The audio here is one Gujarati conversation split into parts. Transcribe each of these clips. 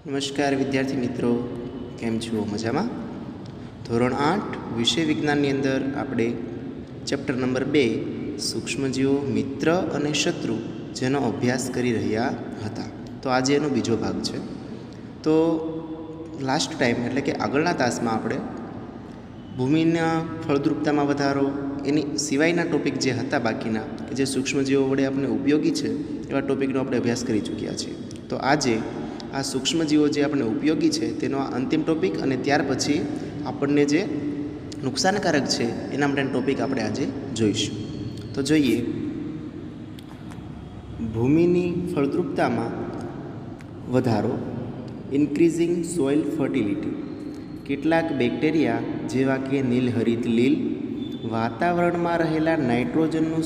નમસ્કાર વિદ્યાર્થી મિત્રો, કેમ છો? મજામાં? ધોરણ 8 વિષય વિજ્ઞાનની અંદર આપણે ચેપ્ટર નંબર 2 સૂક્ષ્મજીવો મિત્ર અને શત્રુ જેનો અભ્યાસ કરી રહ્યા હતા. તો આજે એનો બીજો ભાગ છે. તો લાસ્ટ ટાઈમ એટલે કે આગળના તાસમાં આપણે ભૂમિના ફળદ્રુપતામાં વધારો એની સિવાયના ટોપિક જે હતા બાકીના કે જે સૂક્ષ્મજીવો વડે આપણે ઉપયોગી છે એવા ટોપિકનો આપણે અભ્યાસ કરી ચૂક્યા છીએ. તો આજે આ સૂક્ષ્મજીવો જે આપણને ઉપયોગી છે તેનો આ અંતિમ ટોપિક અને ત્યાર પછી આપણને જે નુકસાનકારક છે એના માટેનો ટોપિક આપણે આજે જોઈશું. તો જોઈએ, ભૂમિની ફળદ્રુપતામાં વધારો, ઇન્ક્રીઝિંગ સોઇલ ફર્ટિલિટી. કેટલાક બેક્ટેરિયા જેવા કે નીલહરિત લીલ વાતાવરણમાં રહેલા નાઇટ્રોજનનું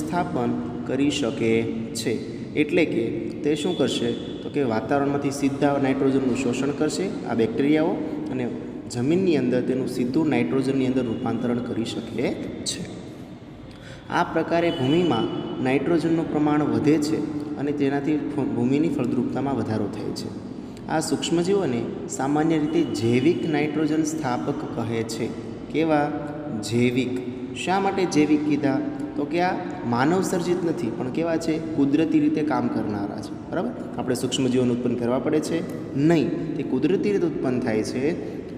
સ્થાપન કરી શકે છે. એટલે કે તે શું કરશે તો કે વાતાવરણમાંથી સીધા નાઇટ્રોજનનું શોષણ કરશે આ બેક્ટેરિયાઓ અને જમીનની અંદર તેનું સીધું નાઇટ્રોજનની અંદર રૂપાંતરણ કરી શકે છે. આ પ્રકારે ભૂમિમાં નાઇટ્રોજનનું પ્રમાણ વધે છે અને તેનાથી ભૂમિની ફળદ્રુપતામાં વધારો થાય છે. આ સૂક્ષ્મજીવોને સામાન્ય રીતે જૈવિક નાઇટ્રોજન સ્થાપક કહે છે. કેવા? જૈવિક. શા માટે જૈવિક કીધા? તો કે આ માનવ સર્જિત નથી, પણ કેવા છે? કુદરતી રીતે કામ કરનારા છે. બરાબર? આપણે સૂક્ષ્મજીવોને ઉત્પન્ન કરવા પડે છે? નહીં, તે કુદરતી રીતે ઉત્પન્ન થાય છે.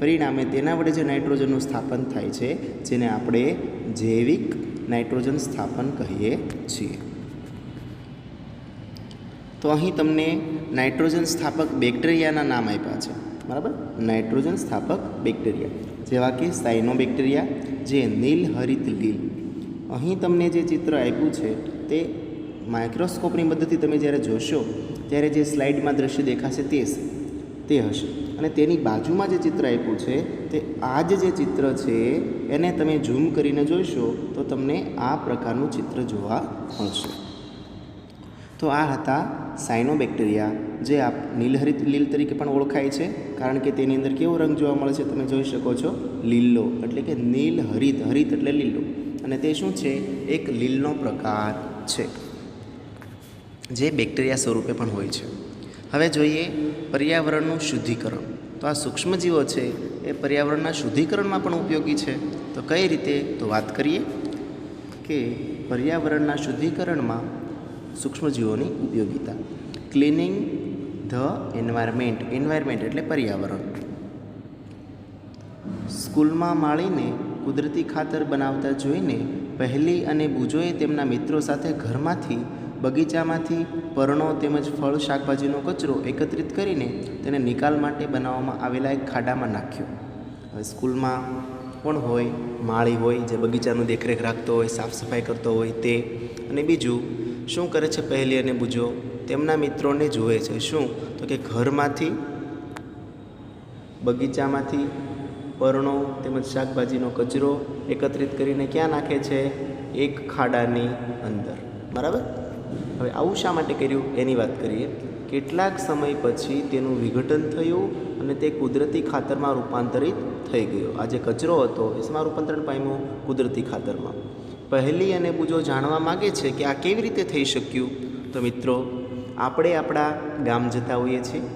પરિણામે તેના વડે જે નાઇટ્રોજનનું સ્થાપન થાય છે જેને આપણે જૈવિક નાઇટ્રોજન સ્થાપન કહીએ છીએ. તો અહીં તમને નાઇટ્રોજન સ્થાપક બેક્ટેરિયાના નામ આપ્યા છે. બરાબર? નાઇટ્રોજન સ્થાપક બેક્ટેરિયા જેવા કે સાયનોબેક્ટેરિયા, જે નીલહરિત લીલ. અહીં તમને જે ચિત્ર આપ્યું છે તે માઇક્રોસ્કોપની મદદથી તમે જ્યારે જોશો ત્યારે જે સ્લાઇડમાં દ્રશ્ય દેખાશે તે હશે. અને તેની બાજુમાં જે ચિત્ર આપ્યું છે તે આ જે ચિત્ર છે એને તમે ઝૂમ કરીને જોઈશો તો તમને આ પ્રકારનું ચિત્ર જોવા મળશે. તો આ હતા સાયનોબેક્ટેરિયા, જે નીલહરિત લીલ તરીકે પણ ઓળખાય છે, કારણ કે તેની અંદર કેવો રંગ જોવા મળે છે તમે જોઈ શકો છો? લીલો, એટલે કે નીલહરિત. હરિત એટલે લીલો, અને તે શું છે? એક લીલનો પ્રકાર છે જે બેક્ટેરિયા સ્વરૂપે પણ હોય છે. હવે જોઈએ પર્યાવરણનું શુદ્ધિકરણ. તો આ સૂક્ષ્મજીવો છે એ પર્યાવરણના શુદ્ધિકરણમાં પણ ઉપયોગી છે. તો કઈ રીતે? તો વાત કરીએ કે પર્યાવરણના શુદ્ધિકરણમાં સૂક્ષ્મજીવોની ઉપયોગિતા. Cleaning the environment. એન્વાયરમેન્ટ એટલે પર્યાવરણ. સ્કૂલમાં માળીને કુદરતી ખાતર બનાવતા જોઈને પહેલી અને બુજોએ તેમના મિત્રો સાથે ઘરમાંથી, બગીચામાંથી પર્ણો તેમજ ફળ શાકભાજીનો કચરો એકત્રિત કરીને તેને નિકાલ માટે બનાવવામાં આવેલા એક ખાડામાં નાખ્યો. હવે સ્કૂલમાં કોણ હોય? માળી હોય, જે બગીચાનું દેખરેખ રાખતો હોય, સાફ સફાઈ કરતો હોય તે. અને બીજું શું કરે છે પહેલી અને બુજો? તેમના મિત્રોને જુએ છે. શું? તો કે ઘરમાંથી, બગીચામાંથી પર્ણો તેમજ શાકભાજીનો કચરો એકત્રિત કરીને ક્યાં નાખે છે? એક ખાડાની અંદર. બરાબર? હવે આવું શા માટે કર્યું એની વાત કરીએ. કેટલાક સમય પછી તેનું વિઘટન થયું અને તે કુદરતી ખાતરમાં રૂપાંતરિત થઈ ગયો. આ જે કચરો હતો એમાં રૂપાંતરણ પામ્યું કુદરતી ખાતરમાં. પહેલી અને બુજો જાણવા માગે છે કે આ કેવી રીતે થઈ શક્યું. તો મિત્રો, આપણે આપણા ગામ જતા હોઈએ છીએ.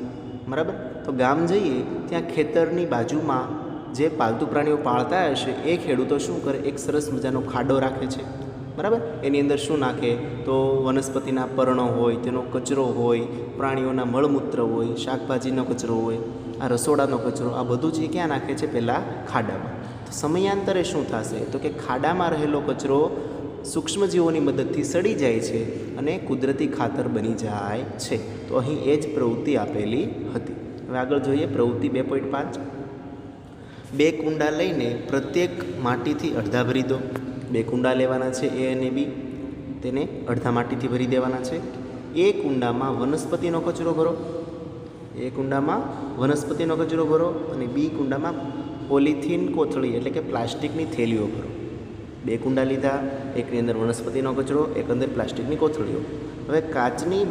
બરાબર? તો ગામ જઈએ ત્યાં ખેતરની બાજુમાં જે પાલતુ પ્રાણીઓ પાળતા હશે એ ખેડૂતો શું કરે? એક સરસ મજાનો ખાડો રાખે છે. બરાબર? એની અંદર શું નાખે? તો વનસ્પતિના પર્ણો હોય, તેનો કચરો હોય, પ્રાણીઓના મળમૂત્ર હોય, શાકભાજીનો કચરો હોય, આ રસોડાનો કચરો, આ બધું છે ક્યાં નાખે છે? પહેલાં ખાડામાં. તો સમયાંતરે શું થશે? તો કે ખાડામાં રહેલો કચરો સૂક્ષ્મજીવોની મદદથી સડી જાય છે અને કુદરતી ખાતર બની જાય છે. તો અહીં એ જ પ્રવૃત્તિ આપેલી હતી. હવે આગળ જોઈએ પ્રવૃત્તિ 2.5. 2 કુંડા લઈને પ્રત્યેક માટીથી અડધા ભરી દો. 2 કુંડા લેવાના છે, એ અને બી. તેને અડધા માટીથી ભરી દેવાના છે. એ કુંડામાં વનસ્પતિનો કચરો ભરો. એ કુંડામાં વનસ્પતિનો કચરો ભરો અને બી કુંડામાં પોલિથીન કોથળી એટલે કે પ્લાસ્ટિકની થેલીઓ ભરો. 2 કુંડા લીધા, એકની અંદર વનસ્પતિનો કચરો, એક અંદર પ્લાસ્ટિકની કોથળીઓ. હવે કાચની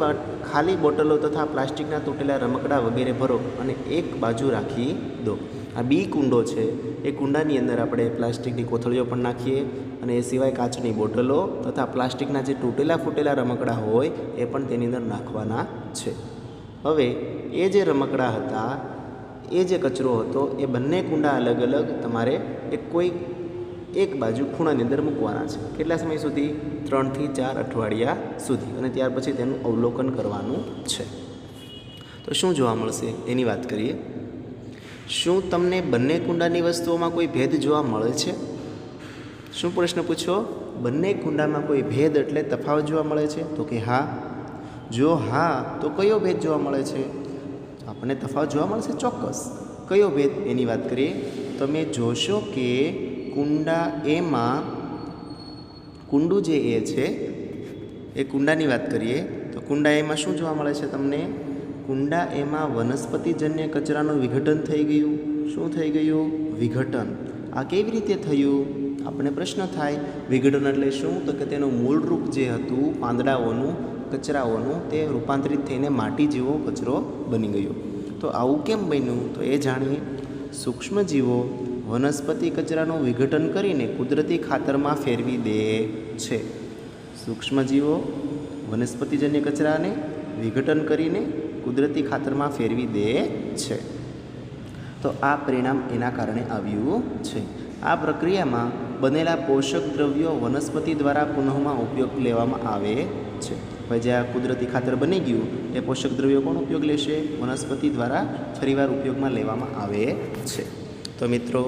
ખાલી બોટલો તથા પ્લાસ્ટિકના તૂટેલા રમકડા વગેરે ભરો અને એક બાજુ રાખી દો. આ બી કુંડો છે, એ કુંડાની અંદર આપણે પ્લાસ્ટિકની કોથળીઓ પણ નાખીએ અને એ સિવાય કાચની બોટલો તથા પ્લાસ્ટિકના જે તૂટેલા ફૂટેલા રમકડા હોય એ પણ તેની અંદર નાખવાના છે. હવે એ જે રમકડા હતા, એ જે કચરો હતો, એ બંને કુંડા અલગ અલગ તમારે એક બાજુ ખૂણાની અંદર મૂકવાના છે. કેટલા સમય સુધી? 3 થી 4 અઠવાડિયા સુધી. અને ત્યાર પછી તેનું અવલોકન કરવાનું છે. તો શું જોવા મળશે એની વાત કરીએ. શું તમને બંને કુંડાની વસ્તુઓમાં કોઈ ભેદ જોવા મળે છે? શું પ્રશ્ન પૂછો? બંને કુંડામાં કોઈ ભેદ એટલે તફાવત જોવા મળે છે? તો કે હા. જો હા, તો કયો ભેદ જોવા મળે છે? આપણને તફાવત જોવા મળશે, ચોક્કસ. કયો ભેદ એની વાત કરીએ. તમે જોશો કે કુંડા એમાં, કુંડું જે એ છે એ કુંડાની વાત કરીએ તો કુંડા એમાં શું જોવા મળે છે તમને? કુંડા એમાં વનસ્પતિજન્ય કચરાનું વિઘટન થઈ ગયું. શું થઈ ગયું? વિઘટન. આ કેવી રીતે થયું? આપણે પ્રશ્ન થાય, વિઘટન એટલે શું? તો કે તેનું મૂળ રૂપ જે હતું પાંદડાઓનું, કચરાઓનું, તે રૂપાંતરિત થઈને માટી જેવો કચરો બની ગયો. તો આવું કેમ બન્યું? તો એ જાણીએ. સૂક્ષ્મજીવો વનસ્પતિ કચરાનું વિઘટન કરીને કુદરતી ખાતરમાં ફેરવી દે છે. સૂક્ષ્મજીવો વનસ્પતિજન્ય કચરાને વિઘટન કરીને કુદરતી ખાતરમાં ફેરવી દે છે. તો આ પરિણામ એના કારણે આવ્યું છે. આ પ્રક્રિયામાં બનેલા પોષક દ્રવ્યો વનસ્પતિ દ્વારા પુનઃમાં ઉપયોગ લેવામાં આવે છે. હવે જે આ કુદરતી ખાતર બની ગયું એ પોષક દ્રવ્યો કોણ ઉપયોગ લેશે? વનસ્પતિ દ્વારા ફરીવાર ઉપયોગમાં લેવામાં આવે છે. તો મિત્રો,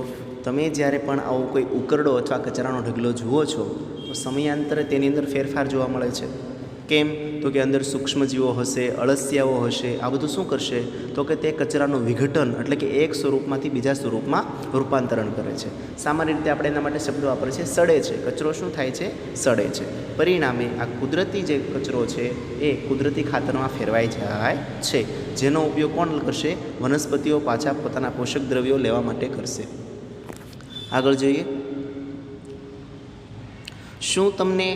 તમે જ્યારે પણ આવો કોઈ ઉકરડો અથવા કચરાનો ઢગલો જુઓ છો તો સમયાંતરે તેની અંદર ફેરફાર જોવા મળે છે. કેમ? તો કે અંદર સૂક્ષ્મજીવો હશે, અળસિયાઓ હશે. આ બધું શું કરશે? તો કે તે કચરાનું વિઘટન એટલે કે એક સ્વરૂપમાંથી બીજા સ્વરૂપમાં રૂપાંતરણ કરે છે. સામાન્ય રીતે આપણે એના માટે શબ્દ વાપરે છે, સડે છે. કચરો શું થાય છે? સડે છે. પરિણામે આ કુદરતી જે કચરો છે એ કુદરતી ખાતરમાં ફેરવાઈ જાય છે, જેનો ઉપયોગ કોણ કરશે? વનસ્પતિઓ પાછા પોતાના પોષક દ્રવ્યો લેવા માટે કરશે. આગળ જોઈએ. શું તમને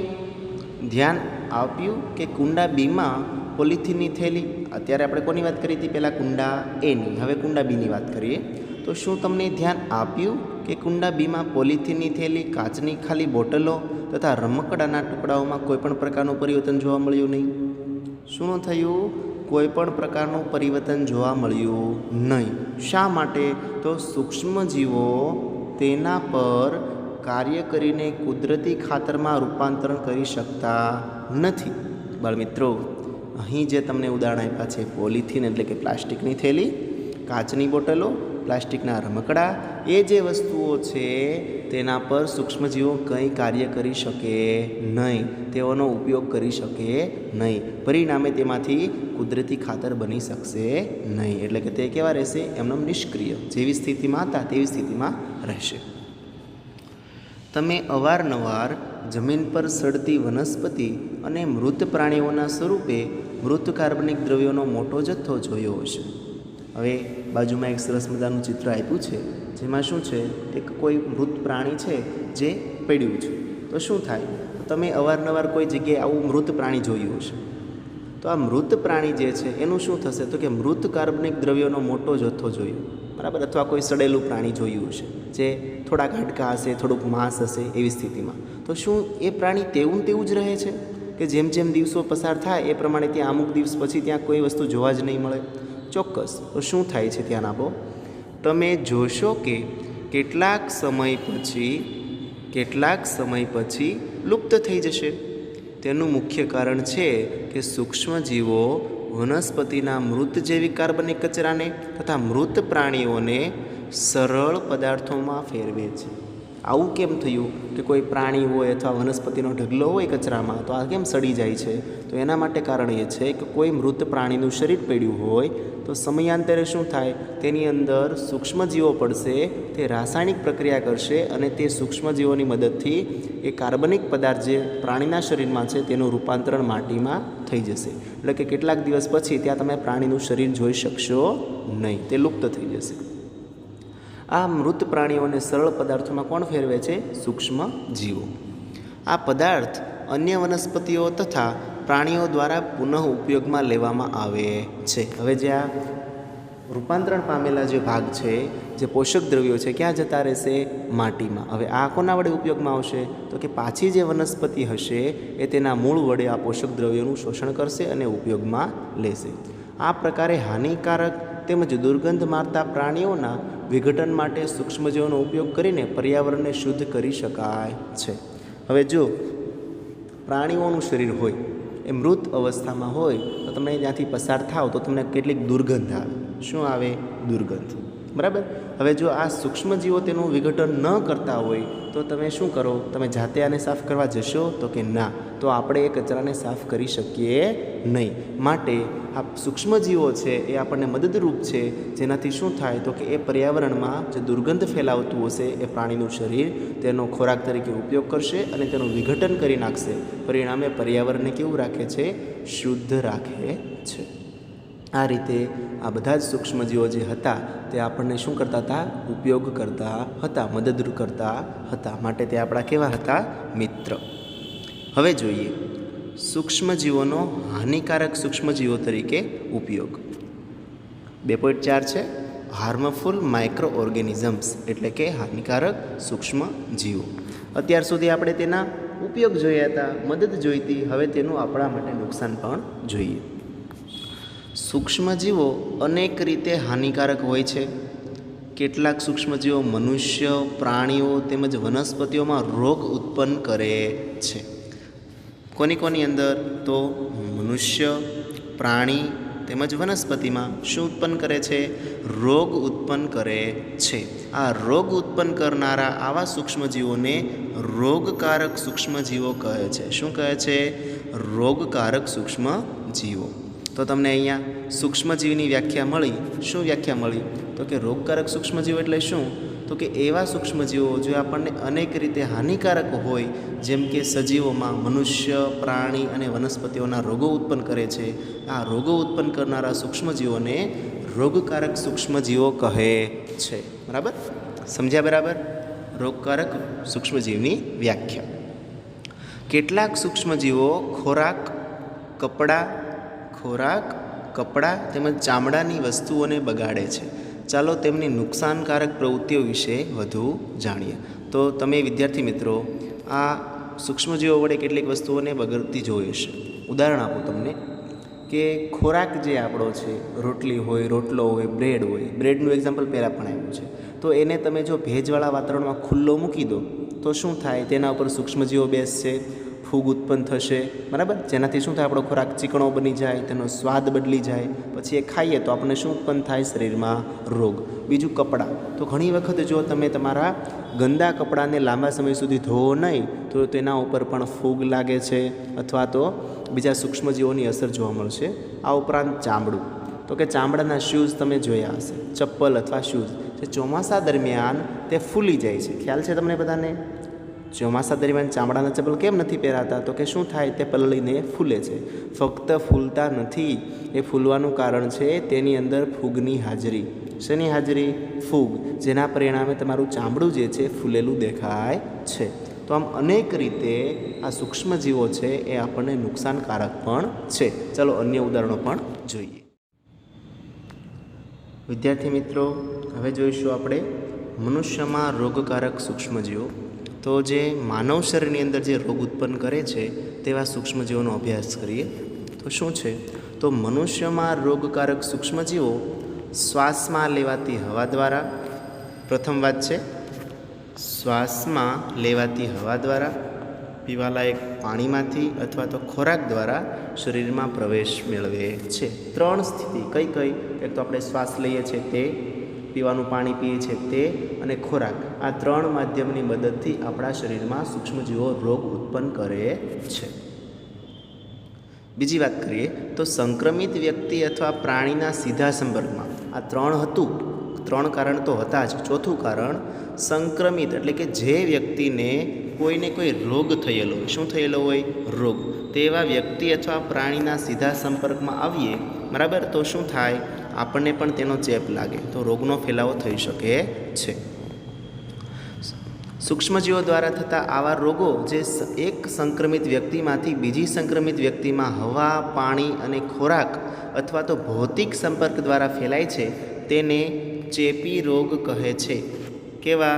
ધ્યાન આપ્યું કે કુંડા બીમાં પોલિથીનની થેલી, અત્યારે આપણે કોની વાત કરી હતી? પહેલાં કુંડા એની, હવે કુંડા બીની વાત કરીએ. તો શું તમને ધ્યાન આપ્યું કે કુંડા બીમાં પોલિથીનની થેલી, કાચની ખાલી બોટલો તથા રમકડાના ટુકડાઓમાં કોઈપણ પ્રકારનું પરિવર્તન જોવા મળ્યું નહીં? શું થયું? કોઈપણ પ્રકારનું પરિવર્તન જોવા મળ્યું નહીં. શા માટે? તો સૂક્ષ્મજીવો તેના પર કાર્ય કરીને કુદરતી ખાતરમાં રૂપાંતરણ કરી શકતા નથી. બાળમિત્રો, અહીં જે તમને ઉદાહરણ આપ્યા છે, પોલિથીન એટલે કે પ્લાસ્ટિકની થેલી, કાચની બોટલો, પ્લાસ્ટિકના રમકડા, એ જે વસ્તુઓ છે તેના પર સૂક્ષ્મજીવો કંઈ કાર્ય કરી શકે નહીં, તેઓનો ઉપયોગ કરી શકે નહીં. પરિણામે તેમાંથી કુદરતી ખાતર બની શકશે નહીં. એટલે કે તે કેવા રહેશે? એમનો નિષ્ક્રિય, જેવી સ્થિતિમાં હતા તેવી સ્થિતિમાં રહેશે. તમે અવારનવાર જમીન પર સડતી વનસ્પતિ અને મૃત પ્રાણીઓના સ્વરૂપે મૃત કાર્બનિક દ્રવ્યોનો મોટો જથ્થો જોયો હશે. હવે બાજુમાં એક સરસ મજાનું ચિત્ર આપ્યું છે, જેમાં શું છે? એક કોઈ મૃત પ્રાણી છે જે પડ્યું છે. તો શું થાય? તમે અવારનવાર કોઈ જગ્યાએ આવું મૃત પ્રાણી જોયું હશે. તો આ મૃત પ્રાણી જે છે એનું શું થશે? તો કે મૃત કાર્બનિક દ્રવ્યોનો મોટો જથ્થો જોયો, બરાબર? અથવા કોઈ સડેલું પ્રાણી જોયું હશે જે થોડાક હાડકાં હશે, થોડુંક માંસ હશે, એવી સ્થિતિમાં. તો શું એ પ્રાણી તેવું જ રહે છે કે જેમ જેમ દિવસો પસાર થાય એ પ્રમાણે ત્યાં અમુક દિવસ પછી ત્યાં કોઈ વસ્તુ જોવા જ નહીં મળે? ચોક્કસ. તો શું થાય છે? ધ્યાન આપો. તમે જોશો કે કેટલાક સમય પછી લુપ્ત થઈ જશે. તેનું મુખ્ય કારણ છે કે સૂક્ષ્મજીવો વનસ્પતિના મૃત જૈવિક કાર્બનિક કચરાને તથા મૃત પ્રાણીઓને સરળ પદાર્થોમાં ફેરવે છે. આવું કેમ થયું કે કોઈ પ્રાણી હોય અથવા વનસ્પતિનો ઢગલો હોય કચરામાં, તો આ કેમ સડી જાય છે? તો એના માટે કારણ એ છે કે કોઈ મૃત પ્રાણીનું શરીર પડ્યું હોય તો સમયાંતરે શું થાય? તેની અંદર સૂક્ષ્મજીવો પડશે, તે રાસાયણિક પ્રક્રિયા કરશે અને તે સૂક્ષ્મજીવોની મદદથી એ કાર્બનિક પદાર્થ જે પ્રાણીના શરીરમાં છે તેનું રૂપાંતરણ માટીમાં થઈ જશે. એટલે કે કેટલાક દિવસ પછી ત્યાં તમે પ્રાણીનું શરીર જોઈ શકશો નહીં, તે લુપ્ત થઈ જશે. આ મૃત પ્રાણીઓને સરળ પદાર્થોમાં કોણ ફેરવે છે? સૂક્ષ્મજીવો. આ પદાર્થ અન્ય વનસ્પતિઓ તથા પ્રાણીઓ દ્વારા પુનઃ ઉપયોગમાં લેવામાં આવે છે. હવે જે આ રૂપાંતરણ પામેલા જે ભાગ છે, જે પોષક દ્રવ્યો છે, ક્યાં જતા રહેશે? માટીમાં. હવે આ કોના વડે ઉપયોગમાં આવશે? તો કે પાછી જે વનસ્પતિ હશે એ તેના મૂળ વડે આ પોષક દ્રવ્યોનું શોષણ કરશે અને ઉપયોગમાં લેશે. આ પ્રકારે હાનિકારક તેમજ દુર્ગંધ મારતા પ્રાણીઓના વિઘટન માટે સૂક્ષ્મજીવોનો ઉપયોગ કરીને પર્યાવરણને શુદ્ધ કરી શકાય છે. હવે જો પ્રાણીઓનું શરીર હોય એ મૃત અવસ્થામાં હોય તો તમે ત્યાંથી પસાર થાવ તો તમને કેટલીક દુર્ગંધ આવે. શું આવે? દુર્ગંધ. બરાબર. હવે જો આ સૂક્ષ્મજીવો તેનું વિઘટન ન કરતા હોય તો તમે શું કરો? તમે જાતે આને સાફ કરવા જશો? તો કે ના. તો આપણે એ કચરાને સાફ કરી શકીએ નહીં. માટે આ સૂક્ષ્મજીવો છે એ આપણને મદદરૂપ છે, જેનાથી શું થાય? તો કે એ પર્યાવરણમાં જે દુર્ગંધ ફેલાવતું હશે એ પ્રાણીનું શરીર તેનો ખોરાક તરીકે ઉપયોગ કરશે અને તેનું વિઘટન કરી નાખશે. પરિણામે પર્યાવરણને કેવું રાખે છે? શુદ્ધ રાખે છે. આ રીતે આ બધા જ સૂક્ષ્મજીવો જે હતા તે આપણને શું કરતા હતા? ઉપયોગ કરતા હતા, મદદરૂપ કરતા હતા. માટે તે આપણા કેવા હતા? મિત્ર. હવે જોઈએ સૂક્ષ્મજીવોનો હાનિકારક સૂક્ષ્મજીવો તરીકે ઉપયોગ. 2.4 છે હાર્મફુલ માઇક્રો ઓર્ગેનિઝમ્સ, એટલે કે હાનિકારક સૂક્ષ્મજીવો. અત્યાર સુધી આપણે તેના ઉપયોગ જોયા હતા, મદદ જોઈતી. હવે તેનું આપણા માટે નુકસાન પણ જોઈએ. સૂક્ષ્મજીવો અનેક રીતે હાનિકારક હોય છે. કેટલાક સૂક્ષ્મજીવો મનુષ્ય, પ્રાણીઓ તેમજ વનસ્પતિઓમાં રોગ ઉત્પન્ન કરે છે. કોની અંદર? તો મનુષ્ય, પ્રાણી તેમજ વનસ્પતિમાં શું ઉત્પન્ન કરે છે? રોગ ઉત્પન્ન કરે છે. આ રોગ ઉત્પન્ન કરનારા આવા સૂક્ષ્મજીવોને રોગકારક સૂક્ષ્મજીવો કહે છે. શું કહે છે? રોગકારક સૂક્ષ્મજીવો. તો તમને અહીંયા સૂક્ષ્મજીવની વ્યાખ્યા મળી. શું વ્યાખ્યા મળી? તો કે રોગકારક સૂક્ષ્મજીવો એટલે શું? તો કે એવા સૂક્ષ્મજીવો જે આપણને અનેક રીતે હાનિકારક હોય, જેમ કે સજીવોમાં મનુષ્ય, પ્રાણી અને વનસ્પતિઓના રોગો ઉત્પન્ન કરે છે. આ રોગો ઉત્પન્ન કરનારા સૂક્ષ્મજીવોને રોગકારક સૂક્ષ્મજીવો કહે છે. બરાબર? સમજ્યા? બરાબર. રોગકારક સૂક્ષ્મજીવની વ્યાખ્યા. કેટલાક સૂક્ષ્મજીવો ખોરાક, કપડાં તેમજ ચામડાની વસ્તુઓને બગાડે છે. ચાલો તેમની નુકસાનકારક પ્રવૃત્તિઓ વિશે વધુ જાણીએ. તો તમે વિદ્યાર્થી મિત્રો આ સૂક્ષ્મજીવો વડે કેટલીક વસ્તુઓને બગડતી જોઈ હશે. ઉદાહરણ આપું તમને કે ખોરાક જે આપણો છે, રોટલી હોય, રોટલો હોય, બ્રેડ હોય. બ્રેડનું એક્ઝામ્પલ પહેલાં પણ આવ્યું છે. તો એને તમે જો ભેજવાળા વાતાવરણમાં ખુલ્લો મૂકી દો તો શું થાય? તેના ઉપર સૂક્ષ્મજીવો બેસશે, ફૂગ ઉત્પન્ન થશે. બરાબર? જેનાથી શું થાય? આપણો ખોરાક ચીકણો બની જાય, તેનો સ્વાદ બદલી જાય. પછી એ ખાઈએ તો આપણને શું ઉત્પન્ન થાય? શરીરમાં રોગ. બીજું કપડાં. તો ઘણી વખત જો તમે તમારા ગંદા કપડાને લાંબા સમય સુધી ધોવો નહીં તો તેના ઉપર પણ ફૂગ લાગે છે અથવા તો બીજા સૂક્ષ્મજીવોની અસર જોવા મળશે. આ ઉપરાંત ચામડું. તો કે ચામડાના શૂઝ તમે જોયા હશે, ચપ્પલ અથવા શૂઝ જે ચોમાસા દરમિયાન તે ફૂલી જાય છે. ખ્યાલ છે તમને બધાને? ચોમાસા દરમિયાન ચામડાના ચપ્પલ કેમ નથી પહેરાતા? તો કે શું થાય? તે પલળીને ફૂલે છે. ફક્ત ફૂલતા નથી, એ ફૂલવાનું કારણ છે તેની અંદર ફૂગની હાજરી. શેની હાજરી? ફૂગ. જેના પરિણામે તમારું ચામડું જે છે ફૂલેલું દેખાય છે. તો આમ અનેક રીતે આ સૂક્ષ્મજીવો છે એ આપણને નુકસાનકારક પણ છે. ચાલો અન્ય ઉદાહરણો પણ જોઈએ. વિદ્યાર્થી મિત્રો હવે જોઈશું આપણે મનુષ્યમાં રોગકારક સૂક્ષ્મજીવો. તો જે માનવ શરીરની અંદર જે રોગ ઉત્પન્ન કરે છે તેવા સૂક્ષ્મજીવોનો અભ્યાસ કરીએ. તો શું છે? તો મનુષ્યમાં રોગકારક સૂક્ષ્મજીવો શ્વાસમાં લેવાતી હવા દ્વારા, પ્રથમ વાત છે શ્વાસમાં લેવાતી હવા દ્વારા, પીવાલાયક પાણીમાંથી અથવા તો ખોરાક દ્વારા શરીરમાં પ્રવેશ મેળવે છે. 3 સ્થિતિ કઈ કઈ? એક તો આપણે શ્વાસ લઈએ છીએ તે, પીવાનું પાણી પીએ છીએ તે અને ખોરાક. આ 3 માધ્યમની મદદથી આપણા શરીરમાં સૂક્ષ્મજીવો રોગ ઉત્પન્ન કરે છે. બીજી વાત કરીએ તો સંક્રમિત વ્યક્તિ અથવા પ્રાણીના સીધા સંપર્કમાં. આ 3 હતું, 3 કારણ તો હતા જ. ચોથું કારણ સંક્રમિત, એટલે કે જે વ્યક્તિને કોઈને કોઈ રોગ થયેલો હોય. શું થયેલો હોય? રોગ. તેવા વ્યક્તિ અથવા પ્રાણીના સીધા સંપર્કમાં આવીએ, બરાબર, તો શું થાય? આપણને પણ તેનો ચેપ લાગે, તો રોગનો ફેલાવો થઈ શકે છે. સૂક્ષ્મજીવો દ્વારા થતા આવા રોગો જે એક સંક્રમિત વ્યક્તિમાંથી બીજી સંક્રમિત વ્યક્તિમાં હવા, પાણી અને ખોરાક અથવા તો ભૌતિક સંપર્ક દ્વારા ફેલાય છે તેને ચેપી રોગ કહે છે. કેવા?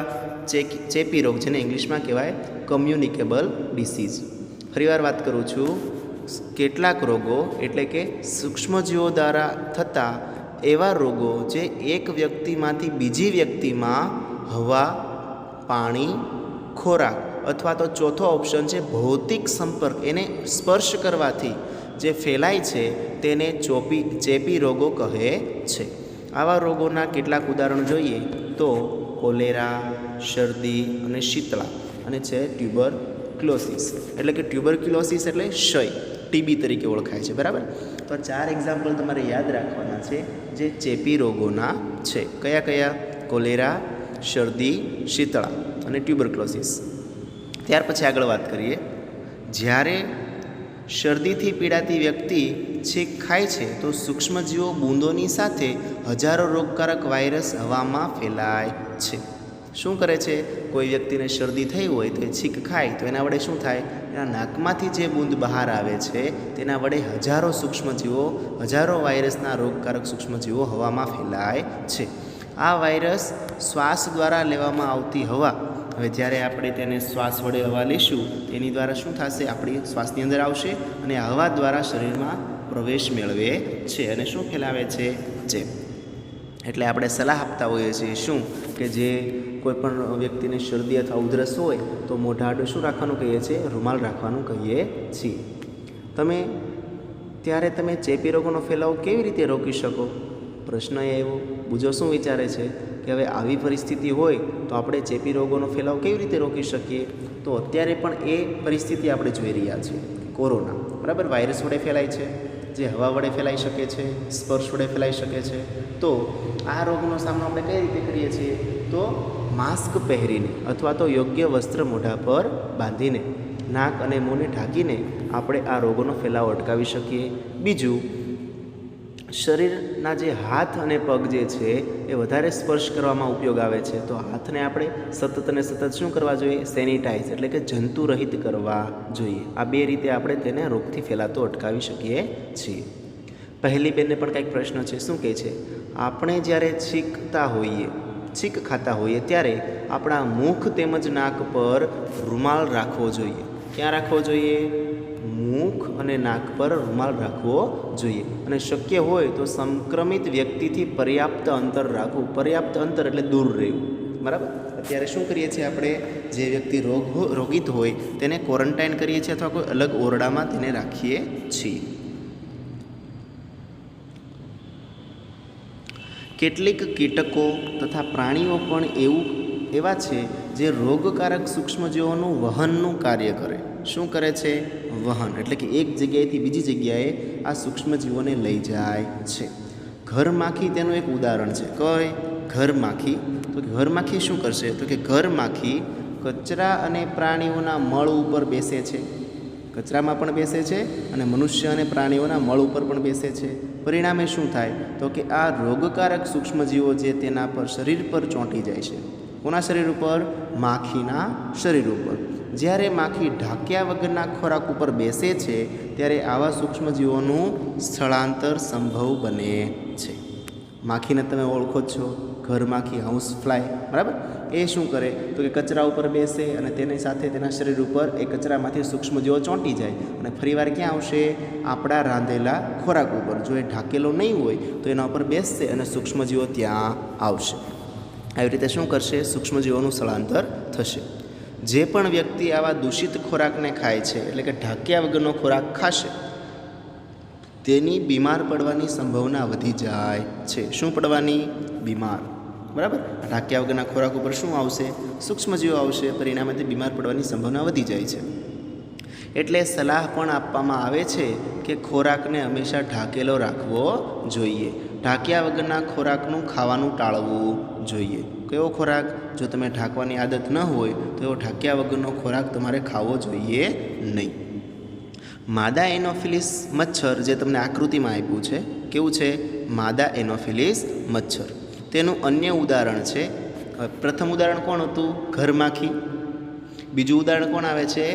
ચેપી રોગ, જેને ઇંગ્લિશમાં કહેવાય કમ્યુનિકેબલ ડિસીઝ. ફરીવાર વાત કરું છું. કેટલાક રોગો એટલે કે સૂક્ષ્મજીવો દ્વારા થતા એવા રોગો જે એક વ્યક્તિમાંથી બીજી વ્યક્તિમાં હવા, પાણી, ખોરાક અથવા તો ચોથો ઓપ્શન છે ભૌતિક સંપર્ક, એને સ્પર્શ કરવાથી જે ફેલાય છે તેને ચેપી રોગો કહે છે. આવા રોગોના કેટલાક ઉદાહરણો જોઈએ તો કોલેરા, શરદી અને શીતળા, અને છે ટ્યુબરક્લોસિસ. એટલે કે ટ્યુબરક્લોસિસ એટલે ક્ષય, ટીબી તરીકે ઓળખાય છે. બરાબર? તો 4 એક્ઝામ્પલ તમારે યાદ રાખવાના છે જે ચેપી રોગોના છે. કયા કયા? કોલેરા, શરદી, શીતળા અને ટ્યુબરક્લોસિસ. ત્યાર પછી આગળ વાત કરીએ. જ્યારે શરદીથી પીડાતી વ્યક્તિ છીંક ખાય છે તો સૂક્ષ્મજીવો બૂંદોની સાથે હજારો રોગકારક વાયરસ હવામાં ફેલાય છે. શું કરે છે? કોઈ વ્યક્તિને શરદી થઈ હોય તો એ છીંક ખાય તો એના વડે શું થાય? એના નાકમાંથી જે બૂંદ બહાર આવે છે તેના વડે હજારો સૂક્ષ્મજીવો, હજારો વાયરસના રોગકારક સૂક્ષ્મજીવો હવામાં ફેલાય છે. આ વાયરસ શ્વાસ દ્વારા લેવામાં આવતી હવા, હવે જ્યારે આપણે તેને શ્વાસ વડે હવા લઈશું એની દ્વારા શું થશે? આપણી શ્વાસની અંદર આવશે અને આ હવા દ્વારા શરીરમાં પ્રવેશ મેળવે છે અને શું ફેલાવે છે? ચેપ. એટલે આપણે સલાહ આપતા હોઈએ છીએ શું કે જે કોઈ પણ વ્યક્તિને શરદી અથવા ઉધરસ હોય તો મોઢા આડું શું રાખવાનું કહીએ છીએ? રૂમાલ રાખવાનું કહીએ છીએ. તમે ચેપી રોગોનો ફેલાવો કેવી રીતે રોકી શકો? પ્રશ્ન એ એવો. બીજો શું વિચારે છે કે હવે આવી પરિસ્થિતિ હોય તો આપણે ચેપી રોગોનો ફેલાવો કેવી રીતે રોકી શકીએ? તો અત્યારે પણ એ પરિસ્થિતિ આપણે જોઈ રહ્યા છીએ. કોરોના, બરાબર, વાયરસ વડે ફેલાય છે, જે હવા વડે ફેલાઈ શકે છે, સ્પર્શ વડે ફેલાઈ શકે છે. તો આ રોગનો સામનો આપણે કઈ રીતે કરીએ છીએ? તો માસ્ક પહેરીને અથવા તો યોગ્ય વસ્ત્ર મોઢા પર બાંધીને, નાક અને મોંને ઢાંકીને આપણે આ રોગોનો ફેલાવો અટકાવી શકીએ. બીજું, શરીરના જે હાથ અને પગ જે છે એ વધારે સ્પર્શ કરવામાં ઉપયોગ આવે છે તો હાથને આપણે સતત અને સતત શું કરવા જોઈએ? સેનિટાઈઝ એટલે કે જંતુરહિત કરવા જોઈએ. આ 2 રીતે આપણે તેને રોગથી ફેલાતો અટકાવી શકીએ છીએ. પહેલી બેનને પણ કંઈક પ્રશ્ન છે. શું કહે છે? આપણે જ્યારે છીંક ખાતા હોઈએ ત્યારે આપણા મુખ તેમજ નાક પર રૂમાલ રાખવો જોઈએ. ક્યાં રાખવો જોઈએ? મુખ અને નાક પર રૂમાલ રાખવો જોઈએ. અને શક્ય હોય તો સંક્રમિત વ્યક્તિથી પર્યાપ્ત અંતર રાખવું. પર્યાપ્ત અંતર એટલે દૂર રહેવું. બરાબર? અત્યારે શું કરીએ છીએ આપણે? જે વ્યક્તિ રોગિત હોય તેને ક્વોરન્ટાઇન કરીએ છીએ અથવા કોઈ અલગ ઓરડામાં તેને રાખીએ છીએ. કેટલીક કીટકો તથા પ્રાણીઓ પણ એવા છે જે રોગકારક સૂક્ષ્મજીવોનું વહનનું કાર્ય કરે. શું કરે છે? વહન એટલે કે એક જગ્યાએથી બીજી જગ્યાએ આ સૂક્ષ્મજીવોને લઈ જાય છે. ઘરમાખી તેનું એક ઉદાહરણ છે. કઈ? ઘરમાખી. તો ઘરમાખી શું કરશે? તો કે ઘરમાખી કચરા અને પ્રાણીઓના મળ ઉપર બેસે છે. કચરામાં પણ બેસે છે અને મનુષ્ય અને પ્રાણીઓના મળ ઉપર પણ બેસે છે. પરિણામે શું થાય? તો કે આ રોગકારક સૂક્ષ્મજીવો જે તેના પર શરીર પર ચોંટી જાય છે. કોના શરીર ઉપર? માખીના શરીર ઉપર. જ્યારે માખી ઢાંક્યા વગરના ખોરાક ઉપર બેસે છે ત્યારે આવા સૂક્ષ્મજીવોનું સ્થળાંતર સંભવ બને છે. માખીને તમે ઓળખો જ છો, ઘરમાખી, હાઉસ ફ્લાય. બરાબર? એ શું કરે? તો કે કચરા ઉપર બેસે અને તેની સાથે તેના શરીર ઉપર એ કચરામાંથી સૂક્ષ્મજીવો ચોંટી જાય અને ફરીવાર ક્યાં આવશે? આપણા રાંધેલા ખોરાક ઉપર. જો એ ઢાંકેલો નહીં હોય તો એના ઉપર બેસશે અને સૂક્ષ્મજીવો ત્યાં આવશે. આવી રીતે શું કરશે? સૂક્ષ્મજીવોનું સ્થળાંતર થશે. જે પણ વ્યક્તિ આવા દૂષિત ખોરાકને ખાય છે એટલે કે ઢાંક્યા વગરનો ખોરાક ખાશે તેની બીમાર પડવાની સંભાવના વધી જાય છે. શું પડવાની? બીમાર. બરાબર? ઢાંક્યા વગરના ખોરાક ઉપર શું આવશે? સૂક્ષ્મજીવો આવશે. પરિણામે તે બીમાર પડવાની સંભાવના વધી જાય છે. એટલે સલાહ પણ આપવામાં આવે છે કે ખોરાકને હંમેશા ઢાંકેલો રાખવો જોઈએ. ઢાંક્યા વગરના ખોરાકનું ખાવાનું ટાળવું જોઈએ. કયો ખોરાક? જો તમે ઢાંકવાની આદત ન હોય તો એવો ઢાંક્યા વગરનો ખોરાક તમારે ખાવો જોઈએ નહીં. માદા એનોફિલિસ મચ્છર જે તમને આકૃતિમાં આપ્યું છે, કેવું છે? માદા એનોફિલિસ મચ્છર. તેનું અન્ય ઉદાહરણ છે હવે પ્રથમ ઉદાહરણ કોણ હતું? ઘરમાખી. બીજું ઉદાહરણ કોણ આવે છે?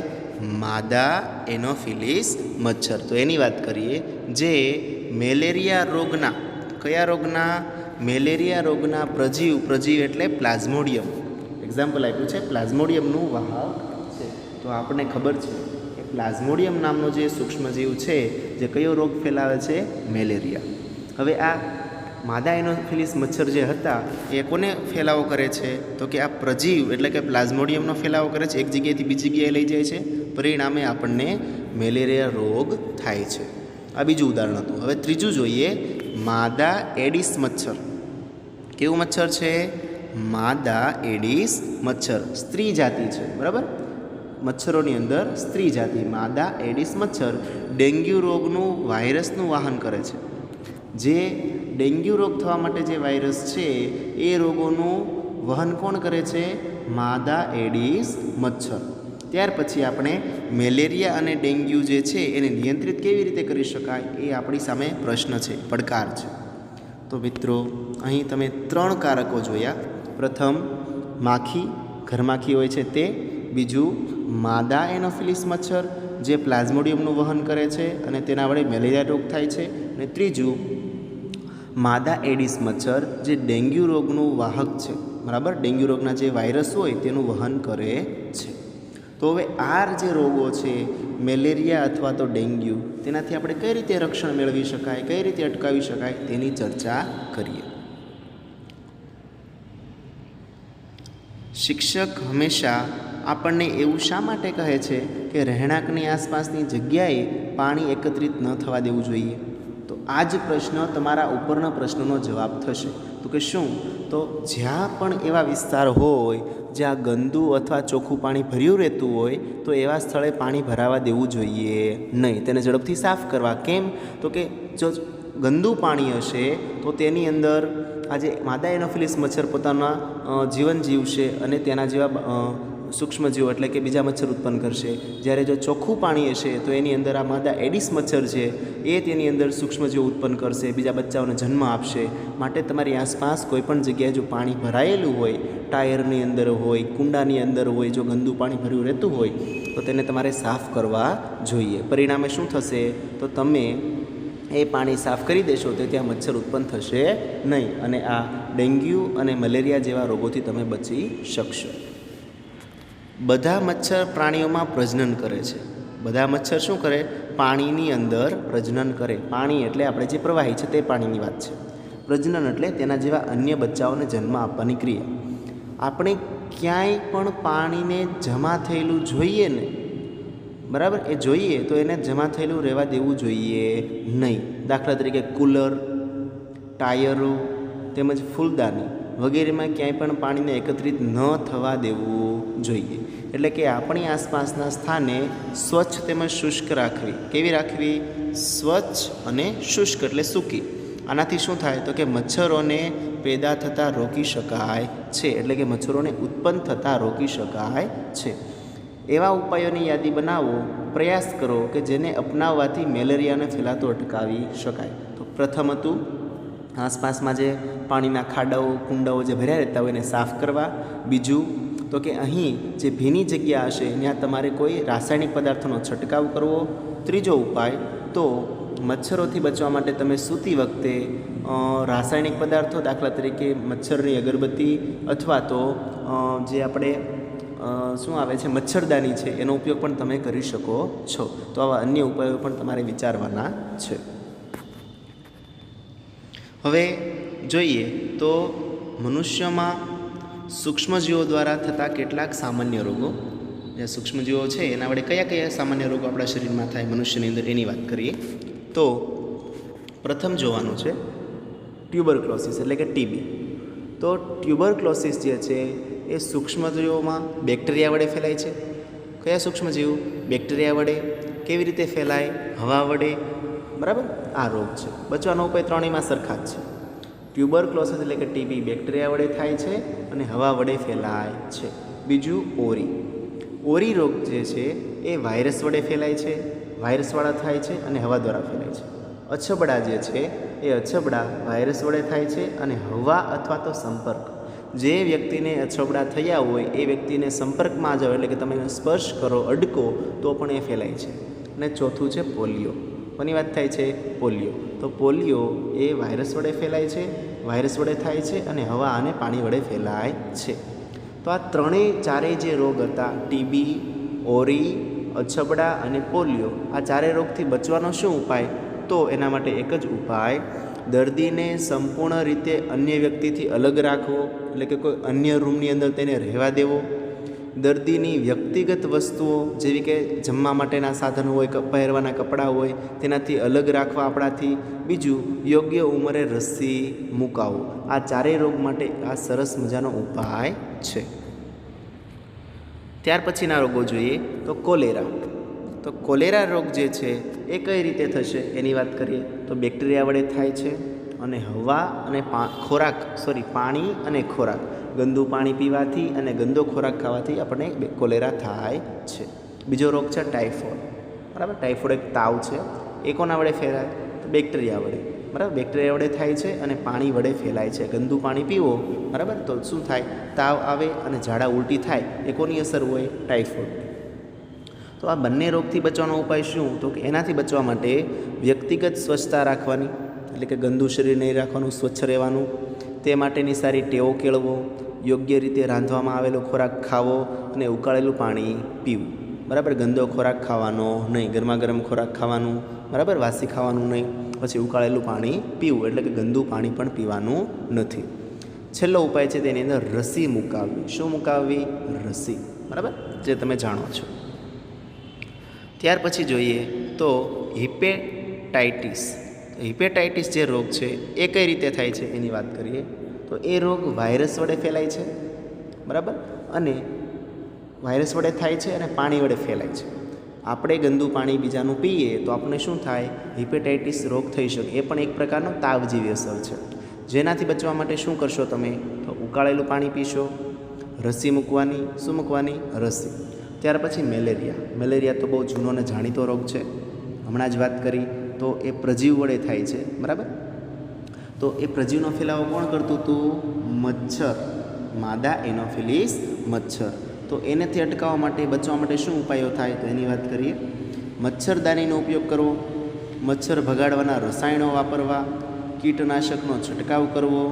માદા એનોફિલિસ મચ્છર. તો એની વાત કરીએ, જે મેલેરિયા રોગના, કયા રોગના? મેલેરિયા રોગના પ્રજીવ એટલે પ્લાઝ્મોડિયમ, એક્ઝામ્પલ આપ્યું છે, પ્લાઝ્મોડિયમનું વાહક છે. તો આપણને ખબર છે કે પ્લાઝ્મોડિયમ નામનો જે સૂક્ષ્મજીવ છે જે કયો રોગ ફેલાવે છે? મેલેરિયા. હવે આ માદા એનોફિલિસ મચ્છર જે હતા એ કોને ફેલાવો કરે છે? તો કે આ પ્રજીવ એટલે કે પ્લાઝ્મોડિયમનો ફેલાવો કરે છે, એક જગ્યાએથી બીજી જગ્યાએ લઈ જાય છે, પરિણામે આપણને મેલેરિયા રોગ થાય છે. આ બીજું ઉદાહરણ હતું. હવે ત્રીજું જોઈએ, માદા એડિસ મચ્છર. કેવું મચ્છર છે? માદા એડિસ મચ્છર, સ્ત્રી જાતિ છે, બરાબર? મચ્છરોની અંદર સ્ત્રી જાતિ માદા એડિસ મચ્છર ડેન્ગ્યુ રોગનું વાયરસનું વાહન કરે છે. જે ડેન્ગ્યુ રોગ થવા માટે જે વાયરસ છે એ રોગોનું વહન કોણ કરે છે? માદા એડિસ મચ્છર. ત્યાર પછી આપણે મેલેરિયા અને ડેન્ગ્યુ જે છે એને નિયંત્રિત કેવી રીતે કરી શકાય એ આપણી સામે પ્રશ્ન છે, પડકાર છે. તો મિત્રો અહીં તમે 3 કારકો જોયા. પ્રથમ માખી, ઘરમાખી હોય છે તે. બીજું માદા એનોફિલિસ મચ્છર જે પ્લાઝ્મોડિયમનું વહન કરે છે અને તેના વડે મેલેરિયા રોગ થાય છે. અને ત્રીજું માદા એડિસ મચ્છર જે ડેન્ગ્યુ રોગનું વાહક છે, બરાબર? ડેન્ગ્યુ રોગના જે વાયરસ હોય તેનું વહન કરે છે. તો હવે આ જે રોગો છે મેલેરિયા અથવા તો ડેન્ગ્યુ, તેનાથી આપણે કઈ રીતે રક્ષણ મેળવી શકાય, કઈ રીતે અટકાવી શકાય તેની ચર્ચા કરીએ. શિક્ષક હંમેશા આપણને એવું શા માટે કહે છે કે રહેણાંકની આસપાસની જગ્યાએ પાણી એકત્રિત ન થવા દેવું જોઈએ? તો આ જ પ્રશ્ન તમારા ઉપરના પ્રશ્નનો જવાબ થશે. તો કે શું? તો જ્યાં પણ એવા વિસ્તાર હોય જ્યાં ગંદુ અથવા ચોખ્ખું પાણી ભર્યું રહેતું હોય તો એવા સ્થળે પાણી ભરાવા દેવું જોઈએ નહીં, તેને ઝડપથી સાફ કરવા. કેમ? તો કે જો ગંદુ પાણી હશે તો તેની અંદર આજે માદા એનોફિલિસ મચ્છર પોતાના જીવન જીવશે અને તેના જેવા સૂક્ષ્મજીવો એટલે કે બીજા મચ્છર ઉત્પન્ન કરશે. જ્યારે જો ચોખ્ખું પાણી હશે તો એની અંદર આ માદા એડિસ મચ્છર છે એ તેની અંદર સૂક્ષ્મજીવો ઉત્પન્ન કરશે, બીજા બચ્ચાઓને જન્મ આપશે. માટે તમારી આસપાસ કોઈપણ જગ્યાએ જો પાણી ભરાયેલું હોય, ટાયરની અંદર હોય, કુંડાની અંદર હોય, જો ગંદુ પાણી ભર્યું રહેતું હોય તો તેને તમારે સાફ કરવા જોઈએ. પરિણામે શું થશે? તો તમે એ પાણી સાફ કરી દેશો તો ત્યાં મચ્છર ઉત્પન્ન થશે નહીં અને આ ડેન્ગ્યુ અને મલેરિયા જેવા રોગોથી તમે બચી શકશો. બધા મચ્છર પ્રાણીઓમાં પ્રજનન કરે છે. બધા મચ્છર શું કરે? પાણીની અંદર પ્રજનન કરે. પાણી એટલે આપણે જે પ્રવાહી છે તે પાણીની વાત છે. પ્રજનન એટલે તેના જેવા અન્ય બચ્ચાઓને જન્મ આપવાની ક્રિયા. આપણે ક્યાંય પણ પાણીને જમા થયેલું જોઈએ ને, બરાબર? એ જોઈએ તો એને જમા થયેલું રહેવા દેવું જોઈએ નહીં. દાખલા તરીકે કુલર, ટાયરો તેમજ ફૂલદાની વગેરેમાં ક્યાંય પણ પાણીને એકત્રિત ન થવા દેવું જોઈએ. એટલે કે આપણી આસપાસના સ્થાને સ્વચ્છ તેમજ શુષ્ક રાખવી. કેવી રાખવી? સ્વચ્છ અને શુષ્ક એટલે સૂકી. આનાથી શું થાય? તો કે મચ્છરોને પેદા થતાં રોકી શકાય છે, એટલે કે મચ્છરોને ઉત્પન્ન થતાં રોકી શકાય છે. એવા ઉપાયોની યાદી બનાવો, પ્રયાસ કરો કે જેને અપનાવવાથી મેલેરિયાને ફેલાતો અટકાવી શકાય. તો પ્રથમ હતું આસપાસમાં જે પાણીના ખાડાઓ, કુંડાઓ જે ભર્યા રહેતા હોય એને સાફ કરવા. બીજું તો કે અહીં જે ભીની જગ્યા હશે ત્યાં તમારે કોઈ રાસાયણિક પદાર્થોનો છંટકાવ કરવો. ત્રીજો ઉપાય તો મચ્છરોથી બચવા માટે તમે સૂતી વખતે રાસાયણિક પદાર્થો, દાખલા તરીકે મચ્છરની અગરબત્તી અથવા તો જે આપણે શું આવે છે મચ્છરદાની છે એનો ઉપયોગ પણ તમે કરી શકો છો. તો આવા અન્ય ઉપાયો પણ તમારે વિચારવાના છે. હવે જોઈએ તો મનુષ્યમાં સૂક્ષ્મજીવો દ્વારા થતા કેટલાક સામાન્ય રોગો. જે સૂક્ષ્મજીવો છે એના વડે કયા કયા સામાન્ય રોગો આપણા શરીરમાં થાય મનુષ્યની અંદર એની વાત કરીએ. તો પ્રથમ જોવાનું છે ટ્યુબરક્લોસિસ એટલે કે ટીબી. તો ટ્યુબરક્લોસિસ જે છે એ સૂક્ષ્મજીવોમાં બેક્ટેરિયા વડે ફેલાય છે. કયા સૂક્ષ્મજીવ? બેક્ટેરિયા વડે. કેવી રીતે ફેલાય? હવા વડે, બરાબર? આ રોગ છે. બચવાનો ઉપાય ત્રણેયમાં સરખા જ છે. ટ્યુબરક્લોસિસ એટલે કે ટીબી બેક્ટેરિયા વડે થાય છે અને હવા વડે ફેલાય છે. બીજું ઓરી. ઓરી રોગ જે છે એ વાયરસ વડે ફેલાય છે, વાયરસવાળા થાય છે અને હવા દ્વારા ફેલાય છે. અછબડા જે છે એ અછબડા વાયરસ વડે થાય છે અને હવા અથવા તો સંપર્ક, જે વ્યક્તિને અછબડા થયા હોય એ વ્યક્તિને સંપર્કમાં જાઓ, એટલે કે તમે સ્પર્શ કરો, અડકો તો પણ એ ફેલાય છે. અને ચોથું છે પોલિયો. કોની વાત થાય છે? પોલિયો. તો પોલિયો એ વાયરસ વડે ફેલાય છે, વાયરસ વડે થાય છે અને હવા અને પાણી વડે ફેલાય છે. તો આ ચારેય જે રોગ હતા, ટીબી, ઓરી, અછબડા અને પોલિયો, આ ચારેય રોગથી બચવાનો શું ઉપાય? તો એના માટે એક જ ઉપાય, દર્દીને સંપૂર્ણ રીતે અન્ય વ્યક્તિથી અલગ રાખવો, એટલે કે કોઈ અન્ય રૂમની અંદર તેને રહેવા દેવો. દર્દીની વ્યક્તિગત વસ્તુઓ જેવી કે જમવા માટેના સાધનો હોય, પહેરવાના કપડાં હોય, તેનાથી અલગ રાખવા આપણાથી. બીજું, યોગ્ય ઉંમરે રસી મૂકાવો. આ ચારેય રોગ માટે આ સરસ મજાનો ઉપાય છે. ત્યાર પછીના રોગો જોઈએ તો કોલેરા. તો કોલેરા રોગ જે છે એ કઈ રીતે થશે એની વાત કરીએ તો બેક્ટેરિયા વડે થાય છે અને હવા અને પાણી અને ખોરાક, ગંદુ પાણી પીવાથી અને ગંદો ખોરાક ખાવાથી આપણને કોલેરા થાય છે. બીજો રોગ છે ટાઇફોઇડ. બરાબર, ટાઇફોઇડ એક તાવ છે. એ કોના વડે ફેલાય? તો બેક્ટેરિયા વડે. બરાબર, બેક્ટેરિયા વડે થાય છે અને પાણી વડે ફેલાય છે. ગંદુ પાણી પીવો, બરાબર, તો શું થાય? તાવ આવે અને ઝાડા ઉલટી થાય. એ કોની અસર હોય? ટાઇફોઇડ. તો આ બંને રોગથી બચવાનો ઉપાય શું? તો કે એનાથી બચવા માટે વ્યક્તિગત સ્વચ્છતા રાખવાની, એટલે કે ગંદુ શરીર નહીં રાખવાનું, સ્વચ્છ રહેવાનું. તે માટેની સારી ટેવો કેળવો, યોગ્ય રીતે રાંધવામાં આવેલો ખોરાક ખાવો અને ઉકાળેલું પાણી પીવું. બરાબર, ગંદો ખોરાક ખાવાનો નહીં, ગરમા ગરમ ખોરાક ખાવાનું, બરાબર, વાસી ખાવાનું નહીં. પછી ઉકાળેલું પાણી પીવું, એટલે કે ગંદુ પાણી પણ પીવાનું નથી. છેલ્લો ઉપાય છે તેની અંદર રસી મુકાવવી. શું મુકાવવી? રસી. બરાબર, જે તમે જાણો છો. ત્યાર પછી જોઈએ તો હિપેટાઇટિસ. હિપેટાઇટિસ જે રોગ છે એ કઈ રીતે થાય છે એની વાત કરીએ તો એ રોગ વાયરસ વડે ફેલાય છે. બરાબર, અને વાયરસ વડે થાય છે અને પાણી વડે ફેલાય છે. આપણે ગંદુ પાણી બીજાનું પીએ તો આપણને શું થાય? હિપેટાઇટિસ રોગ થઈ શકે. એ પણ એક પ્રકારનો તાવ જેવી અસર છે. જેનાથી બચવા માટે શું કરશો તમે? તો ઉકાળેલું પાણી પીશો, રસી મૂકવાની. શું મૂકવાની? રસી. ત્યાર પછી મેલેરિયા. મેલેરિયા તો બહુ જૂનો અને જાણીતો રોગ છે, હમણાં જ વાત કરી. તો એ પ્રજીવ વડે થાય છે. બરાબર, તો એ પ્રજીવનો ફેલાવો કોણ કરતું હતું? મચ્છર, માદા એનોફિલિસ મચ્છર. તો એનેથી અટકાવવા માટે, બચવા માટે શું ઉપાયો થાય? તો એની વાત કરીએ. મચ્છરદાનીનો ઉપયોગ કરવો, મચ્છર ભગાડવાના રસાયણો વાપરવા, કીટનાશકનો છંટકાવ કરવો,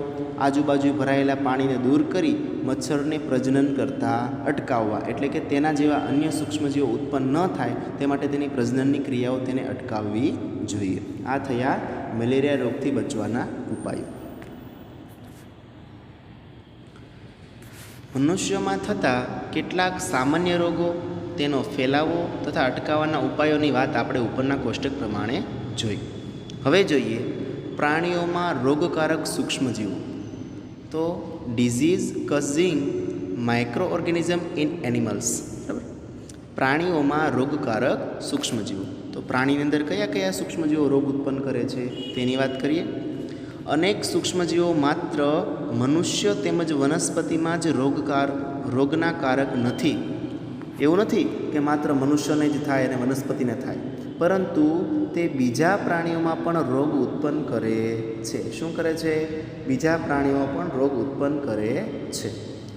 આજુબાજુ ભરાયેલા પાણીને દૂર કરી મચ્છરને પ્રજનન કરતાં અટકાવવા, એટલે કે તેના જેવા અન્ય સૂક્ષ્મજીવો ઉત્પન્ન ન થાય તે માટે તેની પ્રજનનની ક્રિયાઓ તેને અટકાવવી જોઈએ. આ થયા મેલેરિયા રોગથી બચવાના ઉપાયો. મનુષ્યોમાં થતા કેટલાક સામાન્ય રોગો, તેનો ફેલાવો તથા અટકાવવાના ઉપાયોની વાત આપણે ઉપરના કોષ્ટક પ્રમાણે જોઈ. હવે જોઈએ પ્રાણીઓમાં રોગકારક સૂક્ષ્મજીવો. તો disease causing microorganism in animals. બરાબર, પ્રાણીઓમાં રોગકારક સૂક્ષ્મજીવો. તો પ્રાણીની અંદર કયા કયા સૂક્ષ્મજીવો રોગ ઉત્પન્ન કરે છે તેની વાત કરીએ. અનેક સૂક્ષ્મજીવો માત્ર મનુષ્ય તેમજ વનસ્પતિમાં જ રોગના કારક નથી. એવું નથી કે માત્ર મનુષ્યને જ થાય અને વનસ્પતિને થાય, પરંતુ તે બીજા પ્રાણીઓમાં પણ રોગ ઉત્પન્ન કરે છે. શું કરે છે? બીજા પ્રાણીઓ પણ રોગ ઉત્પન્ન કરે છે.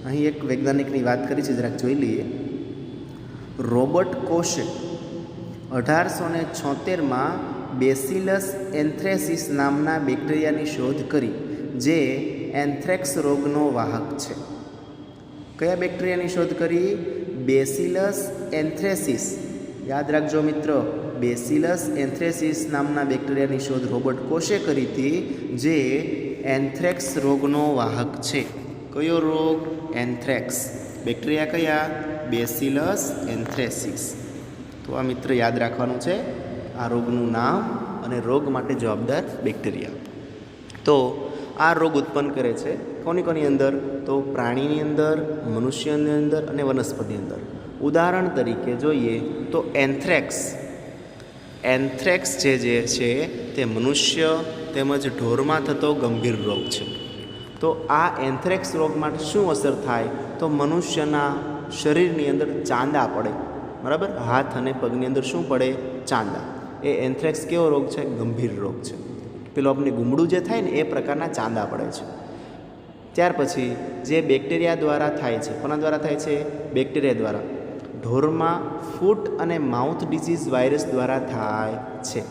અહીં એક વૈજ્ઞાનિકની વાત કરી છે, જરાક જોઈ લઈએ. રોબર્ટ કોશે 1876માં બેસિલસ એન્થ્રેસિસ નામના બેક્ટેરિયાની શોધ કરી, જે એન્થ્રેક્સ રોગનો વાહક છે. કયા બેક્ટેરિયાની શોધ કરી? બેસિલસ એન્થ્રેસિસ. યાદ રાખજો મિત્રો, બેસિલસ એન્થ્રેસિસ નામના બેક્ટેરિયાની શોધ રોબર્ટ કોશે કરી હતી, જે એન્થ્રેક્સ રોગનો વાહક છે. કયો રોગ? એન્થ્રેક્સ. બેક્ટેરિયા કયા? બેસિલસ એન્થ્રેસિસ. તો આ મિત્ર યાદ રાખવાનું છે, આ રોગનું નામ અને રોગ માટે જવાબદાર બેક્ટેરિયા. તો આ રોગ ઉત્પન્ન કરે છે કોની અંદર? તો પ્રાણીની અંદર, મનુષ્યની અંદર અને વનસ્પતિની અંદર. ઉદાહરણ તરીકે જોઈએ તો એન્થ્રેક્સ જે છે તે મનુષ્ય તેમજ ઢોરમાં થતો ગંભીર રોગ છે. તો આ એન્થ્રેક્સ રોગ માટે શું અસર થાય? તો મનુષ્યના શરીરની અંદર ચાંદા પડે. બરાબર, હાથ અને પગની અંદર શું પડે? ચાંદા. એ એન્થ્રેક્સ કેવો રોગ છે? ગંભીર રોગ છે. પેલો આપણે ગુમડું જે થાય ને એ પ્રકારના ચાંદા પડે છે. ત્યાર પછી જે બેક્ટેરિયા દ્વારા થાય છે, કોના દ્વારા થાય છે? બેક્ટેરિયા દ્વારા. ઢોરમાં ફૂટ અને માઉથ ડિસીઝ વાયરસ દ્વારા થાય છે.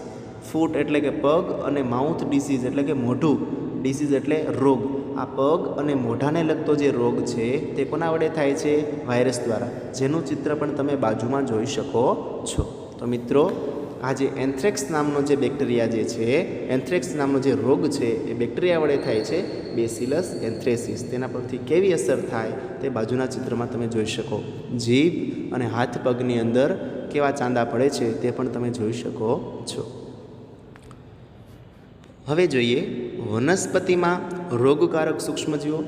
ફૂટ એટલે કે પગ અને માઉથ ડિસીઝ એટલે કે મોઢું, ડિસીઝ એટલે રોગ. આ પગ અને મોઢાને લગતો જે રોગ છે તે કોના વડે થાય છે? વાયરસ દ્વારા, જેનું ચિત્ર પણ તમે બાજુમાં જોઈ શકો છો. તો મિત્રો, આ જે એન્થ્રેક્સ નામનો જે બેક્ટેરિયા જે છે, એન્થ્રેક્સ નામનો જે રોગ છે એ બેક્ટેરિયા વડે થાય છે, બેસિલસ એન્થ્રેસિસ. તેના પરથી કેવી અસર થાય તે બાજુના ચિત્રમાં તમે જોઈ શકો. જીભ અને હાથ પગની અંદર કેવા ચાંદા પડે છે તે પણ તમે જોઈ શકો છો. હવે જોઈએ વનસ્પતિમાં રોગકારક સૂક્ષ્મજીવો.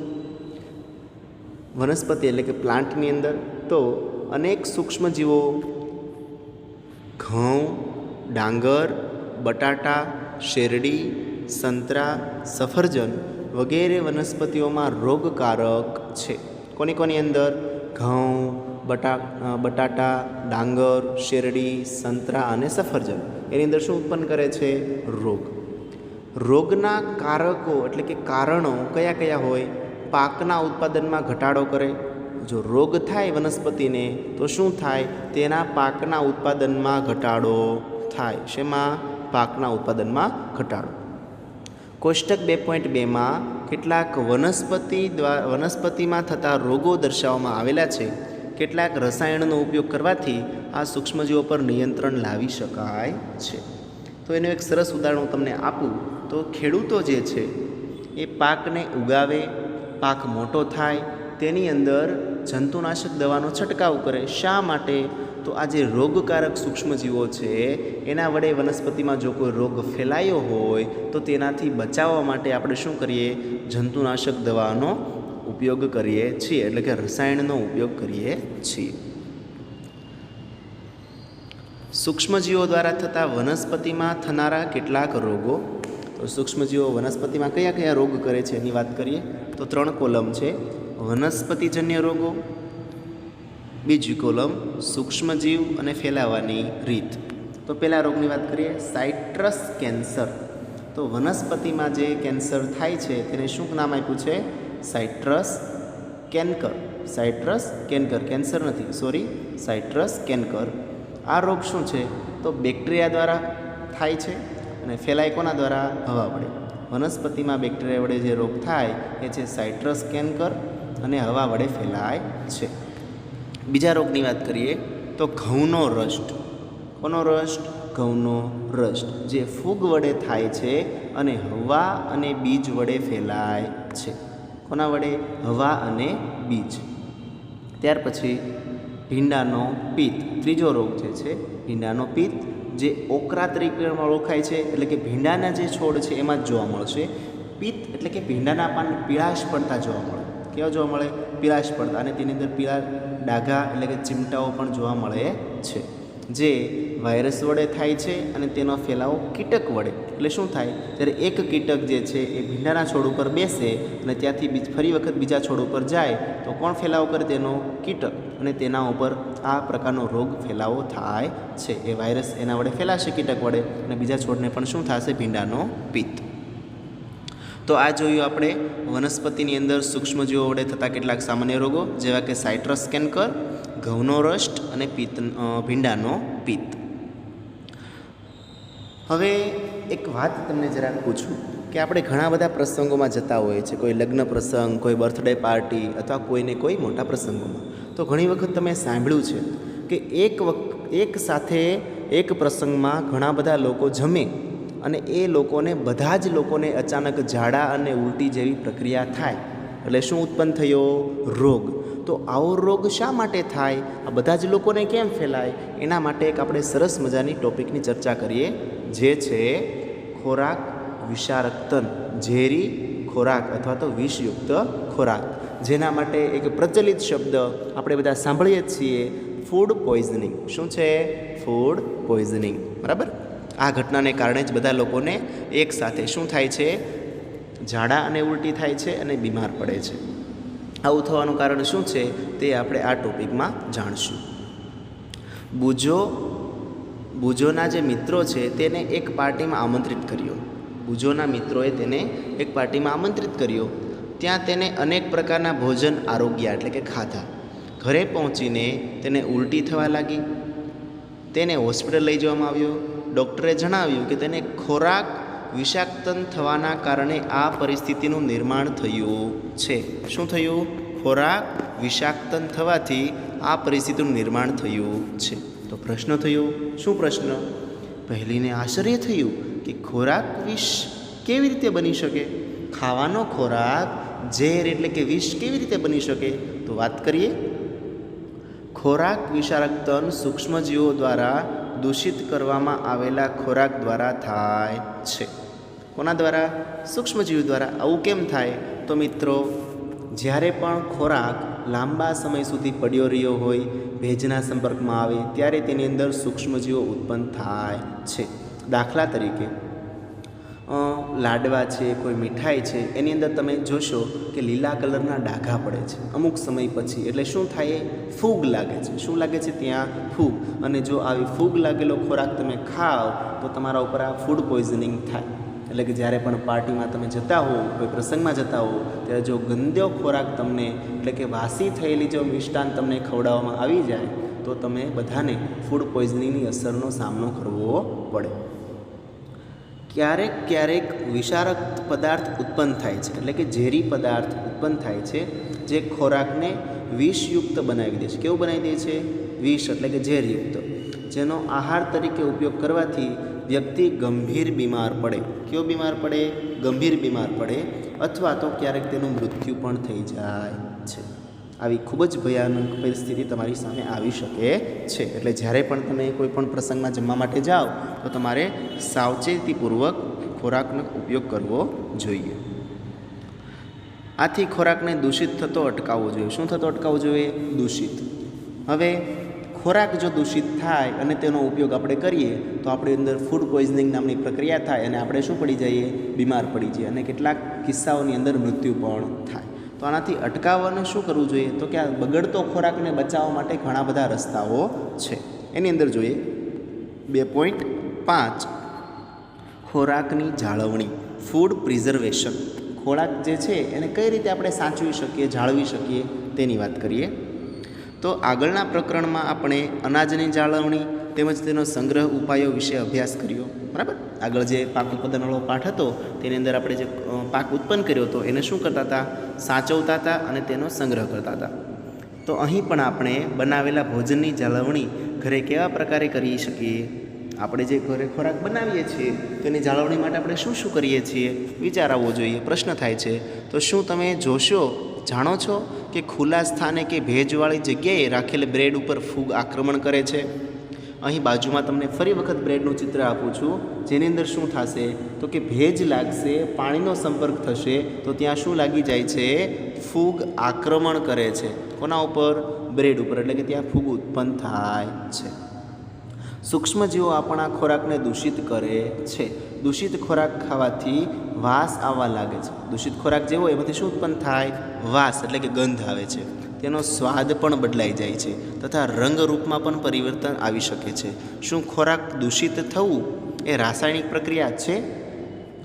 વનસ્પતિ એટલે કે પ્લાન્ટની અંદર તો અનેક સૂક્ષ્મજીવો ઘઉં, ડાંગર, બટાટા, શેરડી, સંતરા, સફરજન વગેરે વનસ્પતિઓમાં રોગકારક છે. કોની કોની અંદર? ઘઉં, બટાટા, ડાંગર, શેરડી, સંતરા અને સફરજન. એની અંદર શું ઉત્પન્ન કરે છે? રોગ. રોગના કારકો એટલે કે કારણો કયા કયા હોય? પાકના ઉત્પાદનમાં ઘટાડો કરે. જો રોગ થાય વનસ્પતિને તો શું થાય? તેના પાકના ઉત્પાદનમાં ઘટાડો થાય. શેમાં? પાકના ઉત્પાદનમાં ઘટાડો. કોષ્ટક 2.2માં કેટલાક વનસ્પતિમાં થતા રોગો દર્શાવવામાં આવેલા છે. કેટલાક રસાયણનો ઉપયોગ કરવાથી આ સૂક્ષ્મજીવો પર નિયંત્રણ લાવી શકાય છે. તો એનું એક સરસ ઉદાહરણ હું તમને આપું તો ખેડૂતો જે છે એ પાકને ઉગાવે, પાક મોટો થાય, તેની અંદર જંતુનાશક દવાનો છંટકાવ કરે. શા માટે? તો આ જે રોગકારક સૂક્ષ્મજીવો છે એના વડે વનસ્પતિમાં જો કોઈ રોગ ફેલાયો હોય તો તેનાથી બચાવવા માટે આપણે શું કરીએ? જંતુનાશક દવાનો ઉપયોગ કરીએ છીએ, એટલે કે રસાયણનો ઉપયોગ કરીએ છીએ. સૂક્ષ્મજીવો દ્વારા થતા વનસ્પતિમાં થનારા કેટલાક રોગો. તો સૂક્ષ્મજીવો વનસ્પતિમાં કયા કયા રોગ કરે છે એની વાત કરીએ તો 3 કોલમ છે. વનસ્પતિજન્ય રોગો, બીજી કોલમ સૂક્ષ્મજીવ અને ફેલાવાની રીત. તો પહેલા રોગની વાત કરીએ, સાઇટ્રસ કેન્સર. તો વનસ્પતિમાં જે કેન્સર થાય છે તેને શું નામ આપ્યું છે? સાઇટ્રસ કેન્કર. સાઇટ્રસ કેન્કર, કેન્સર નથી, સોરી, સાઇટ્રસ કેન્કર. આ રોગ શું છે? તો બેક્ટેરિયા દ્વારા થાય છે અને ફેલાય કોના દ્વારા? હવા વડે. વનસ્પતિમાં બેક્ટેરિયા વડે જે રોગ થાય એ છે સાઇટ્રસ કેન્કર અને હવા વડે ફેલાય છે. બીજા રોગની વાત કરીએ તો ઘઉંનો રસ્ટ. કોનો રસ્ટ? ઘઉંનો રસ્ટ, જે ફૂગ વડે થાય છે અને હવા અને બીજ વડે ફેલાય છે. કોના વડે? હવા અને બીજ. ત્યાર પછી ભીંડાનો પિત્ત. ત્રીજો રોગ જે છે ભીંડાનો પિત્ત, જે ઓકરા તરીકે ઓળખાય છે, એટલે કે ભીંડાના જે છોડ છે એમાં જ જોવા મળશે. પિત્ત એટલે કે ભીંડાના પાન પીળાશ પડતા જોવા મળે. કેવા જોવા મળે? પીળાશ પડતા. અને તેની અંદર પીળા ડાઘા એટલે કે ચીમટાઓ પણ જોવા મળે છે, જે વાયરસ વડે થાય છે અને તેનો ફેલાવો કીટક વડે. એટલે શું થાય? ત્યારે એક કીટક જે છે એ ભીંડાના છોડ ઉપર બેસે અને ત્યાંથી ફરી વખત બીજા છોડ ઉપર જાય તો કોણ ફેલાવો કરે? તેનો કીટક. અને તેના ઉપર આ પ્રકારનો રોગ ફેલાવો થાય છે. એ વાયરસ એના વડે ફેલાશે કીટક વડે અને બીજા છોડને પણ શું થશે? ભીંડાનો પિત્ત. તો આ જોયું આપણે વનસ્પતિની અંદર સૂક્ષ્મજીવો વડે થતા કેટલાક સામાન્ય રોગો, જેવા કે સાઇટ્રસ કેન્કર, ઘઉંનો રસ્ટ અને ભીંડાનો પિત્ત. હવે એક વાત તમને જરાક પૂછું કે આપણે ઘણા બધા પ્રસંગોમાં જતા હોઈએ છીએ, કોઈ લગ્ન પ્રસંગ, કોઈ બર્થડે પાર્ટી અથવા કોઈને કોઈ મોટા પ્રસંગોમાં. તો ઘણી વખત તમે સાંભળ્યું છે કે એક સાથે એક પ્રસંગમાં ઘણા બધા લોકો જમે અને એ લોકોને બધા જ લોકોને અચાનક ઝાડા અને ઉલટી જેવી પ્રક્રિયા થાય. એટલે શું ઉત્પન્ન થયો? રોગ. તો આવો રોગ શા માટે થાય? આ બધા જ લોકોને કેમ ફેલાય? એના માટે એક આપણે સરસ મજાની ટોપિકની ચર્ચા કરીએ, જે છે ખોરાક વિષારક તંત્ર. ઝેરી ખોરાક અથવા તો વિષયુક્ત ખોરાક, જેના માટે એક પ્રચલિત શબ્દ આપણે બધા સાંભળીએ જ છીએ, ફૂડ પોઈઝનિંગ. શું છે? Food poisoning. બરાબર. આ ઘટનાને કારણે જ બધા લોકોને એકસાથે શું થાય છે? ઝાડા અને ઉલટી થાય છે અને બીમાર પડે છે. આવું થવાનું કારણ શું છે તે આપણે આ ટોપિકમાં જાણશું. બુજોના જે મિત્રો છે તેને એક પાર્ટીમાં આમંત્રિત કર્યો. બુજોના મિત્રોએ તેને એક પાર્ટીમાં આમંત્રિત કર્યો ત્યાં તેને અનેક પ્રકારના ભોજન આરોગ્યા એટલે કે ખાધા. ઘરે પહોંચીને તેને ઉલટી થવા લાગી. તેને હોસ્પિટલ લઈ જવામાં આવ્યો. ડૉક્ટરે જણાવ્યું કે તેને ખોરાક વિષાક્તન થવાના કારણે આ પરિસ્થિતિનું નિર્માણ થયું છે. શું થયું? ખોરાક વિષાક્તન થવાથી આ પરિસ્થિતિનું નિર્માણ થયું છે. તો પ્રશ્ન થયો, શું પ્રશ્ન? પહેલીને આશ્ચર્ય થયું કે ખોરાક વિષ કેવી રીતે બની શકે? ખાવાનો ખોરાક ઝેર એટલે કે વિષ કેવી રીતે બની શકે? તો વાત કરીએ. ખોરાક વિષાક્તન સૂક્ષ્મજીવો દ્વારા દૂષિત કરવામાં આવેલા ખોરાક દ્વારા થાય છે. કોના દ્વારા? સૂક્ષ્મજીવો દ્વારા. આવું કેમ થાય? તો મિત્રો, જ્યારે પણ ખોરાક લાંબા સમય સુધી પડ્યો રહ્યો હોય, ભેજના સંપર્કમાં આવે, ત્યારે તેની અંદર સૂક્ષ્મજીવો ઉત્પન્ન થાય છે. દાખલા તરીકે લાડવા છે, કોઈ મીઠાઈ છે, એની અંદર તમે જોશો કે લીલા કલરના ડાઘા પડે છે અમુક સમય પછી. એટલે શું થાય? ફૂગ લાગે છે. શું લાગે છે? ત્યાં ફૂગ. અને જો આવી ફૂગ લાગેલો ખોરાક તમે ખાઓ તો તમારા ઉપર આ ફૂડ પોઈઝનિંગ થાય. એટલે કે જ્યારે પણ પાર્ટીમાં તમે જતા હો, કોઈ પ્રસંગમાં જતા હો, ત્યારે જો ગંદો ખોરાક તમને એટલે કે વાસી થયેલી જો મિષ્ટાન તમને ખવડાવવામાં આવી જાય તો તમે બધાને ફૂડ પોઈઝનિંગની અસરનો સામનો કરવો પડે. ક્યારેક ક્યારેક વિષારક પદાર્થ ઉત્પન્ન થાય છે, એટલે કે ઝેરી પદાર્થ ઉત્પન્ન થાય છે જે ખોરાકને વિષયુક્ત બનાવી દે છે. કેવું બનાવી દે છે? વિષ એટલે કે ઝેરયુક્ત, જેનો આહાર તરીકે ઉપયોગ કરવાથી વ્યક્તિ ગંભીર બીમાર પડે. કેવો બીમાર પડે? ગંભીર બીમાર પડે, અથવા તો ક્યારેક તેનું મૃત્યુ પણ થઈ જાય છે. આવી ખૂબ જ ભયાનક પરિસ્થિતિ તમારી સામે આવી શકે છે. એટલે જ્યારે પણ તમે કોઈ પણ પ્રસંગમાં જમવા માટે જાઓ તો તમારે સાવચેતીપૂર્વક ખોરાકનો ઉપયોગ કરવો જોઈએ. આથી ખોરાકને દૂષિત થતો અટકાવવો જોઈએ. શું થતો અટકાવવો જોઈએ? દૂષિત. હવે ખોરાક જો દૂષિત થાય અને તેનો ઉપયોગ આપણે કરીએ તો આપણી અંદર ફૂડ પોઈઝનિંગ નામની પ્રક્રિયા થાય અને આપણે શું પડી જઈએ? બીમાર પડી જઈએ, અને કેટલાક કિસ્સાઓની અંદર મૃત્યુ પણ થાય. તો આનાથી અટકાવવાનું શું કરવું જોઈએ? તો કે આ બગડતો ખોરાકને બચાવવા માટે ઘણા બધા રસ્તાઓ છે. એની અંદર જોઈએ 2.5 ખોરાકની જાળવણી, ફૂડ પ્રિઝર્વેશન. ખોરાક જે છે એને કઈ રીતે આપણે સાચવી શકીએ, જાળવી શકીએ તેની વાત કરીએ. તો આગળના પ્રકરણમાં આપણે અનાજની જાળવણી તેમજ તેનો સંગ્રહ ઉપાયો વિશે અભ્યાસ કર્યો. બરાબર? આગળ જે પાક ઉત્પાદનવાળો પાઠ હતો તેની અંદર આપણે જે પાક ઉત્પન્ન કર્યો હતો એને શું કરતા હતા? સાચવતા હતા અને તેનો સંગ્રહ કરતા હતા. તો અહીં પણ આપણે બનાવેલા ભોજનની જાળવણી ઘરે કેવા પ્રકારે કરી શકીએ? આપણે જે ઘરે ખોરાક બનાવીએ છીએ તેની જાળવણી માટે આપણે શું શું કરીએ છીએ? વિચાર આવવો જોઈએ. પ્રશ્ન થાય છે, તો શું તમે જાણો છો કે ખુલ્લા સ્થાને કે ભેજવાળી જગ્યાએ રાખેલ બ્રેડ ઉપર ફૂગ આક્રમણ કરે છે? અહીં બાજુમાં તમને ફરી વખત બ્રેડનું ચિત્ર આપું છું, જેની અંદર શું થશે? તો કે ભેજ લાગશે, પાણીનો સંપર્ક થશે તો ત્યાં શું લાગી જાય છે? ફૂગ આક્રમણ કરે છે. કોના ઉપર? બ્રેડ ઉપર. એટલે કે ત્યાં ફૂગ ઉત્પન્ન થાય છે. સૂક્ષ્મજીવો આપણા ખોરાકને દૂષિત કરે છે. દૂષિત ખોરાક ખાવાથી વાસ આવવા લાગે છે. દૂષિત ખોરાક જેવો એમાંથી શું ઉત્પન્ન થાય? વાસ એટલે કે ગંધ આવે છે. તેનો સ્વાદ પણ બદલાઈ જાય છે તથા રંગરૂપમાં પણ પરિવર્તન આવી શકે છે. શું ખોરાક દૂષિત થવું એ રાસાયણિક પ્રક્રિયા છે?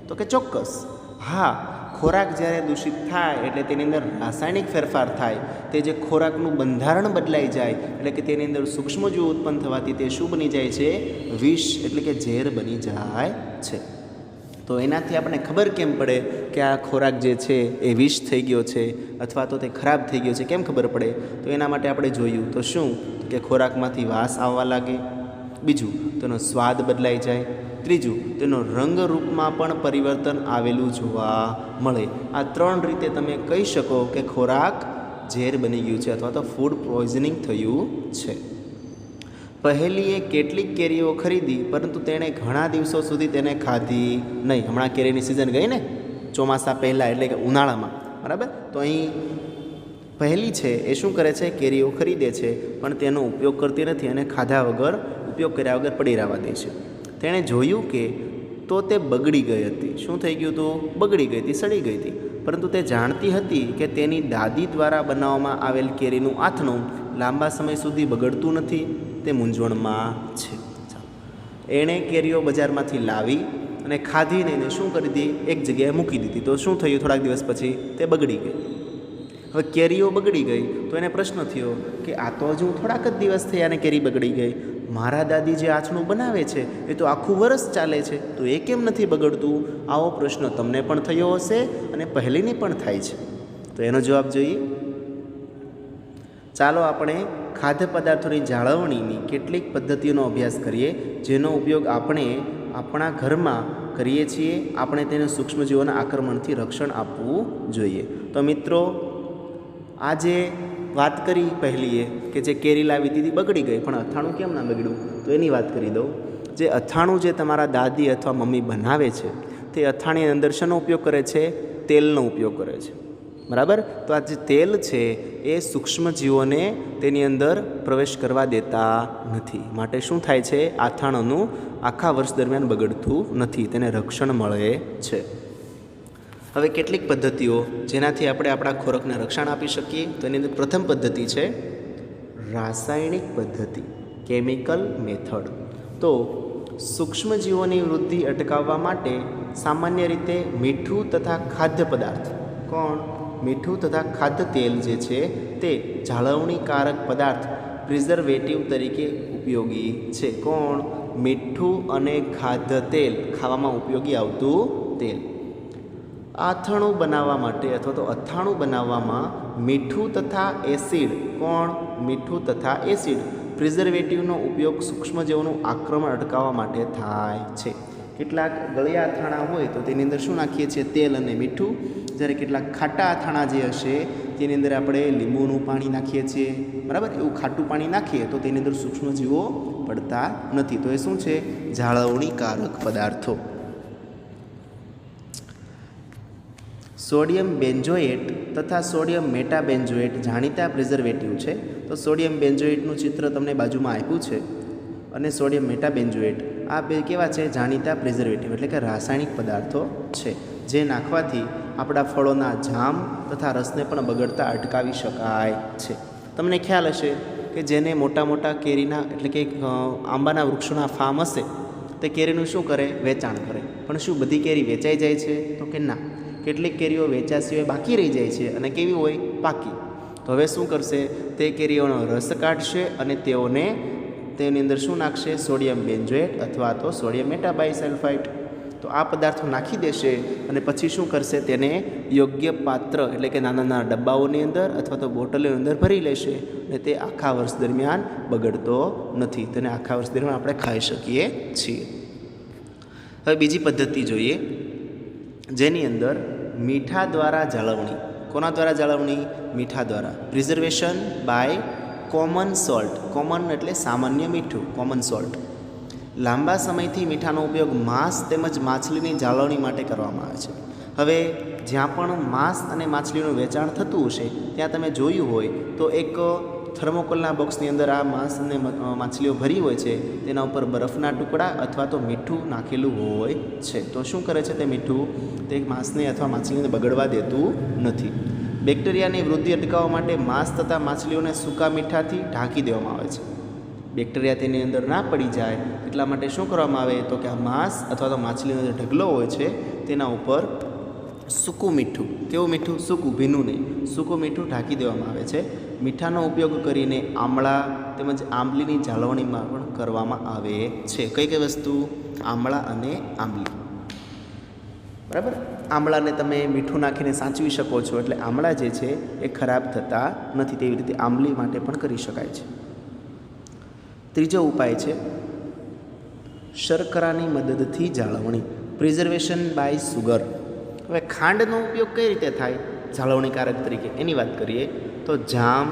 તો કે ચોક્કસ હા. ખોરાક જ્યારે દૂષિત થાય એટલે તેની અંદર રાસાયણિક ફેરફાર થાય. તે જે ખોરાકનું બંધારણ બદલાઈ જાય એટલે કે તેની અંદર સૂક્ષ્મજીવો ઉત્પન્ન થવાથી તે શું બની જાય છે? વિષ એટલે કે ઝેર બની જાય છે. તો એનાથી આપણે ખબર કેમ પડે કે આ ખોરાક જે છે એ વિષ થઈ ગયો છે અથવા તો તે ખરાબ થઈ ગયો છે? કેમ ખબર પડે? તો એના માટે આપણે જોયું તો શું કે ખોરાકમાંથી વાસ આવવા લાગે. બીજું, તેનો સ્વાદ બદલાઈ જાય. ત્રીજું, તેનો રંગરૂપમાં પણ પરિવર્તન આવેલું જોવા મળે. આ 3 રીતે તમે કહી શકો કે ખોરાક ઝેર બની ગયું છે અથવા તો ફૂડ પોઈઝનિંગ થયું છે. પહેલીએ કેટલીક કેરીઓ ખરીદી પરંતુ તેણે ઘણા દિવસો સુધી તેને ખાધી નહીં. હમણાં કેરીની સિઝન ગઈ ને, ચોમાસા પહેલાં એટલે કે ઉનાળામાં. બરાબર? તો અહીં પહેલી છે એ શું કરે છે? કેરીઓ ખરીદે છે પણ તેનો ઉપયોગ કરતી નથી અને ખાધા વગર, ઉપયોગ કર્યા વગર પડી રહેવા દે છે. તેણે જોયું કે તો તે બગડી ગઈ હતી. શું થઈ ગયું હતું? બગડી ગઈ હતી, સડી ગઈ હતી. પરંતુ તે જાણતી હતી કે તેની દાદી દ્વારા બનાવવામાં આવેલ કેરીનું આથણું લાંબા સમય સુધી બગડતું નથી. તે મૂંઝવણમાં છે. એણે કેરીઓ બજારમાંથી લાવી અને ખાધીને એને શું કરી દીધી, એક જગ્યાએ મૂકી દીધી. તો શું થયું, થોડાક દિવસ પછી તે બગડી ગઈ. હવે કેરીઓ બગડી ગઈ તો એને પ્રશ્ન થયો કે આ તો હજુ થોડાક જ દિવસ થયા અને કેરી બગડી ગઈ. મારા દાદી જે આથણું બનાવે છે એ તો આખું વરસ ચાલે છે, તો એ કેમ નથી બગડતું? આવો પ્રશ્ન તમને પણ થયો હશે અને પહેલીને પણ થાય છે. તો એનો જવાબ જોઈએ. ચાલો આપણે ખાદ્ય પદાર્થોની જાળવણીની કેટલીક પદ્ધતિઓનો અભ્યાસ કરીએ, જેનો ઉપયોગ આપણે આપણા ઘરમાં કરીએ છીએ. આપણે તેને સૂક્ષ્મજીવોના આક્રમણથી રક્ષણ આપવું જોઈએ. તો મિત્રો, આ જે વાત કરી પહેલીએ કે જે કેરી લાવી દીધી બગડી ગઈ, પણ અથાણું કેમ ના બગડ્યું, તો એની વાત કરી દઉં. જે અથાણું જે તમારા દાદી અથવા મમ્મી બનાવે છે, તે અથાણીની અંદર શેનો ઉપયોગ કરે છે? તેલનો ઉપયોગ કરે છે, બરાબર. તો આ જે તેલ છે એ સૂક્ષ્મજીવોને તેની અંદર પ્રવેશ કરવા દેતા નથી. માટે શું થાય છે? અથાણાંનું આખા વર્ષ દરમિયાન બગડતું નથી, તેને રક્ષણ મળે છે. હવે કેટલીક પદ્ધતિઓ જેનાથી આપણે આપણા ખોરાકને રક્ષણ આપી શકીએ. તો એની અંદર પ્રથમ પદ્ધતિ છે રાસાયણિક પદ્ધતિ, કેમિકલ મેથડ. તો સૂક્ષ્મજીવોની વૃદ્ધિ અટકાવવા માટે સામાન્ય રીતે મીઠું તથા ખાદ્ય પદાર્થ, મીઠું તથા ખાદ્ય તેલ જે છે તે જાળવણીકારક પદાર્થ પ્રિઝર્વેટિવ તરીકે ઉપયોગી છે. મીઠું અને ખાદ્ય તેલ, ખાવામાં ઉપયોગી આવતું તેલ. અથાણું બનાવવા માટે અથવા તો અથાણું બનાવવામાં મીઠું તથા એસિડ, મીઠું તથા એસિડ પ્રિઝર્વેટિવનો ઉપયોગ સૂક્ષ્મજીવોનું આક્રમણ અટકાવવા માટે થાય છે. કેટલાક ગળ્યા અથાણા હોય તો તેની અંદર શું નાખીએ છીએ? તેલ અને મીઠું. જ્યારે કેટલાક ખાટા અથાણા જે હશે તેની અંદર આપણે લીંબુનું પાણી નાખીએ છીએ, બરાબર. એવું ખાટું પાણી નાખીએ તો તેની અંદર સૂક્ષ્મજીવો પડતા નથી. તો એ શું છે? જાળવણીકારક પદાર્થો. સોડિયમ બેન્ઝોએટ તથા સોડિયમ મેટાબેન્ઝોએટ જાણીતા પ્રિઝર્વેટિવ છે. તો સોડિયમ બેન્ઝોએટનું ચિત્ર તમને બાજુમાં આપ્યું છે, અને સોડિયમ મેટાબેન્ઝોએટ આ બે કેવા છે? જાણીતા પ્રિઝર્વેટિવ એટલે કે રાસાયણિક પદાર્થો છે, જે નાખવાથી આપણા ફળોના જામ તથા રસને પણ બગડતા અટકાવી શકાય છે. તમને ખ્યાલ હશે કે જેને મોટા મોટા કેરીના એટલે કે આંબાના વૃક્ષોના ફાર્મ હશે તે કેરીનું શું કરે? વેચાણ કરે. પણ શું બધી કેરી વેચાઈ જાય છે? તો કે ના. કેટલીક કેરીઓ વેચ્યા સિવાય બાકી રહી જાય છે, અને કેવી હોય? પાકી. તો હવે શું કરશે? તે કેરીઓનો રસ કાઢશે અને તેની અંદર શું નાખશે? સોડિયમ બેન્ઝોએટ અથવા તો સોડિયમ મેટાબાઇસલ્ફાઇટ. તો આ પદાર્થો નાખી દેશે અને પછી શું કરશે? તેને યોગ્ય પાત્ર એટલે કે નાના નાના ડબ્બાઓની અંદર અથવા તો બોટલોની અંદર ભરી લેશે, અને તે આખા વર્ષ દરમિયાન બગડતો નથી. તેને આખા વર્ષ દરમિયાન આપણે ખાઈ શકીએ છીએ. હવે બીજી પદ્ધતિ જોઈએ, જેની અંદર મીઠા દ્વારા જાળવણી. કોના દ્વારા જાળવણી? મીઠા દ્વારા. Preservation by common salt. Common એટલે સામાન્ય મીઠું, કોમન સોલ્ટ. લાંબા સમયથી મીઠાનો ઉપયોગ માંસ તેમજ માછલીની જાળવણી માટે કરવામાં આવે છે. હવે જ્યાં પણ માંસ અને માછલીનું વેચાણ થતું હશે ત્યાં તમે જોયું હોય તો એક થર્મોકોલના બોક્સની અંદર આ માંસ અને માછલીઓ ભરી હોય છે, તેના ઉપર બરફના ટુકડા અથવા તો મીઠું નાખેલું હોય છે. તો શું કરે છે? તે મીઠું તે માંસને અથવા માછલીને બગડવા દેતું નથી. બેક્ટેરિયાની વૃદ્ધિ અટકાવવા માટે માંસ તથા માછલીઓને સૂકા મીઠાથી ઢાંકી દેવામાં આવે છે. બેક્ટેરિયા તેની અંદર ના પડી જાય એટલા માટે શું કરવામાં આવે? તો કે આ માંસ અથવા તો માછલીનો જે ઢગલો હોય છે તેના ઉપર સૂકું મીઠું, કેવું મીઠું? સૂકું, ભીનું નહીં, સૂકું મીઠું ઢાંકી દેવામાં આવે છે. મીઠાનો ઉપયોગ કરીને આમળા તેમજ આંબલીની જાળવણીમાં પણ કરવામાં આવે છે. કઈ કઈ વસ્તુ? આમળા અને આંબલી, બરાબર. આમળાને તમે મીઠું નાખીને સાચવી શકો છો, એટલે આમળા જે છે એ ખરાબ થતા નથી. તેવી રીતે આંબલી માટે પણ કરી શકાય છે. ત્રીજો ઉપાય છે શર્કરાની મદદથી જાળવણી, પ્રિઝર્વેશન બાય સુગર. હવે ખાંડનો ઉપયોગ કઈ રીતે થાય જાળવણીકારક તરીકે એની વાત કરીએ તો જામ,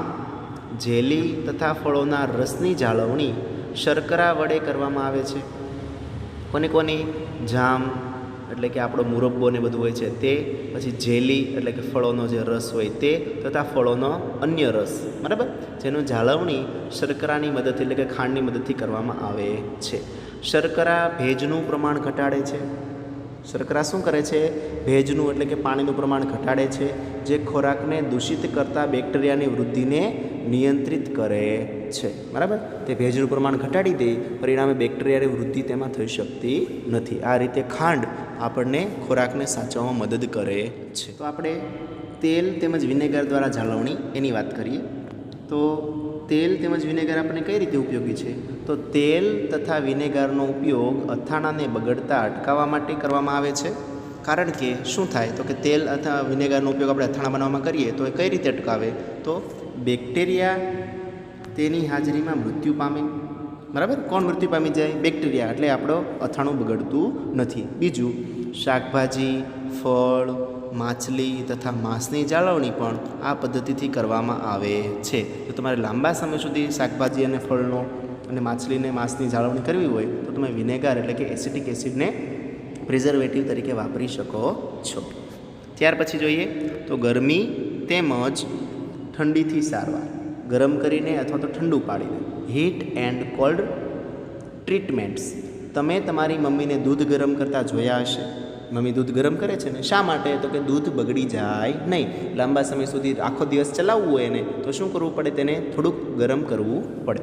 જેલી તથા ફળોના રસની જાળવણી શર્કરા વડે કરવામાં આવે છે. કોની? જામ એટલે કે આપણો મુરબ્બો ને બધું હોય છે તે, પછી જેલી એટલે કે ફળોનો જે રસ હોય તે, તથા ફળોનો અન્ય રસ, બરાબર, જેનું જાળવણી શર્કરાની મદદથી એટલે કે ખાંડની મદદથી કરવામાં આવે છે. શર્કરા ભેજનું પ્રમાણ ઘટાડે છે, શર્કરા શું કરે છે? ભેજનું એટલે કે પાણીનું પ્રમાણ ઘટાડે છે, જે ખોરાકને દૂષિત કરતા બેક્ટેરિયાની વૃદ્ધિને નિયંત્રિત કરે છે. બરાબર, તે ભેજનું પ્રમાણ ઘટાડી દે, પરિણામે બેક્ટેરિયાની વૃદ્ધિ તેમાં થઈ શકતી નથી. આ રીતે ખાંડ આપણને ખોરાકને સાચવવામાં મદદ કરે છે. તો આપણે તેલ તેમજ વિનેગર દ્વારા જાળવણી એની વાત કરીએ. તો તેલ તેમજ વિનેગર આપણને કઈ રીતે ઉપયોગી છે? તો તેલ તથા વિનેગરનો ઉપયોગ અથાણાને બગડતા અટકાવવા માટે કરવામાં આવે છે. કારણ કે શું થાય? તો કે તેલ અથવા વિનેગરનો ઉપયોગ આપણે અથાણા બનાવવામાં કરીએ તો એ કઈ રીતે અટકાવે? તો બેક્ટેરિયા તેની હાજરીમાં મૃત્યુ પામે. બરાબર, કોણ મૃત્યુ પામી જાય? બેક્ટેરિયા. એટલે આપણો અથાણું બગડતું નથી. બીજું, શાકભાજી, ફળ, માછલી તથા માંસની જાળવણી પણ આ પદ્ધતિથી કરવામાં આવે છે. જો તમારે લાંબા સમય સુધી શાકભાજી અને ફળનો અને માછલીને માંસની જાળવણી કરવી હોય તો તમે વિનેગર એટલે કે એસિટિક એસિડને પ્રિઝર્વેટિવ તરીકે વાપરી શકો છો. ત્યાર પછી જોઈએ તો ગરમી તેમજ ઠંડીથી સારવાર. ગરમ કરીને અથવા તો ઠંડુ પાડીને. Heat and cold treatments. તમે તમારી મમ્મીને દૂધ ગરમ કરતાં જોયા હશે. મમ્મી દૂધ ગરમ કરે છે ને, શા માટે? તો કે દૂધ બગડી જાય નહીં. લાંબા સમય સુધી આખો દિવસ ચલાવવું હોય એને તો શું કરવું પડે? તેને થોડુંક ગરમ કરવું પડે.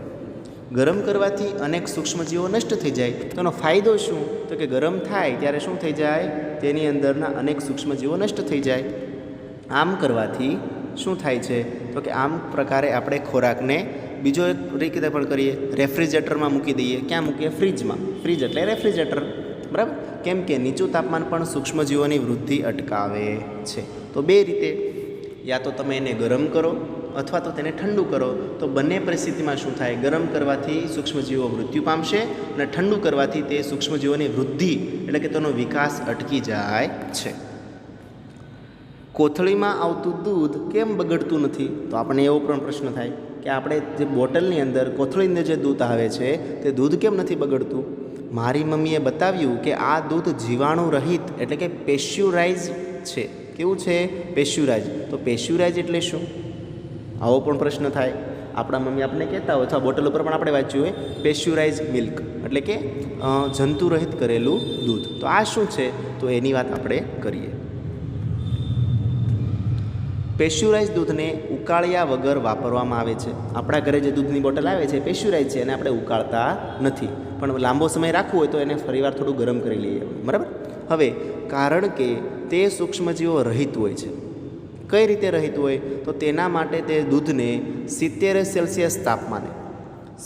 ગરમ કરવાથી અનેક સૂક્ષ્મજીવો નષ્ટ થઈ જાય. તો એનો ફાયદો શું? તો કે ગરમ થાય ત્યારે શું થઈ જાય? તેની અંદરના અનેક સૂક્ષ્મજીવો નષ્ટ થઈ જાય. આમ કરવાથી શું થાય છે? તો કે આમ પ્રકારે આપણે ખોરાકને બીજો એક રીતે પણ કરીએ, રેફ્રિજરેટરમાં મૂકી દઈએ. ક્યાં મૂકીએ? ફ્રીજમાં. ફ્રીજ એટલે રેફ્રિજરેટર. બરાબર, કેમ કે નીચું તાપમાન પણ સૂક્ષ્મજીવોની વૃદ્ધિ અટકાવે છે. તો બે રીતે, યા તો તમે એને ગરમ કરો અથવા તો તેને ઠંડુ કરો. તો બંને પરિસ્થિતિમાં શું થાય? ગરમ કરવાથી સૂક્ષ્મજીવો મૃત્યુ પામશે અને ઠંડુ કરવાથી તે સૂક્ષ્મજીવોની વૃદ્ધિ એટલે કે તેનો વિકાસ અટકી જાય છે. કોથળીમાં આવતું દૂધ કેમ બગડતું નથી? તો આપણને એવો પણ પ્રશ્ન થાય કે આપણે જે બોટલની અંદર કોથળીની અંદર જે દૂધ આવે છે તે દૂધ કેમ નથી બગડતું? મારી મમ્મીએ બતાવ્યું કે આ દૂધ જીવાણુ રહિત એટલે કે પેસ્ચ્યુરાઇઝ છે. કેવું છે? પેસ્ચ્યુરાઇઝ. તો પેસ્ચ્યુરાઇઝ એટલે શું? આવો પણ પ્રશ્ન થાય. આપણા મમ્મી આપણે કહેતા હોય અથવા બોટલ ઉપર પણ આપણે વાંચ્યું હોય પેસ્ચ્યુરાઇઝ મિલ્ક એટલે કે જંતુરહિત કરેલું દૂધ. તો આ શું છે? તો એની વાત આપણે કરીએ. પેસ્ચ્યુરાઇઝ દૂધને ઉકાળ્યા વગર વાપરવામાં આવે છે. આપણા ઘરે જે દૂધની બોટલ આવે છે પેસ્ચ્યુરાઇઝ છે અને આપણે ઉકાળતા નથી, પણ લાંબો સમય રાખવું હોય તો એને ફરીવાર થોડું ગરમ કરી લઈએ. બરાબર, હવે કારણ કે તે સૂક્ષ્મજીવો રહિત હોય છે. કઈ રીતે રહિત હોય? તો તેના માટે તે દૂધને 70 સેલ્સિયસ તાપમાને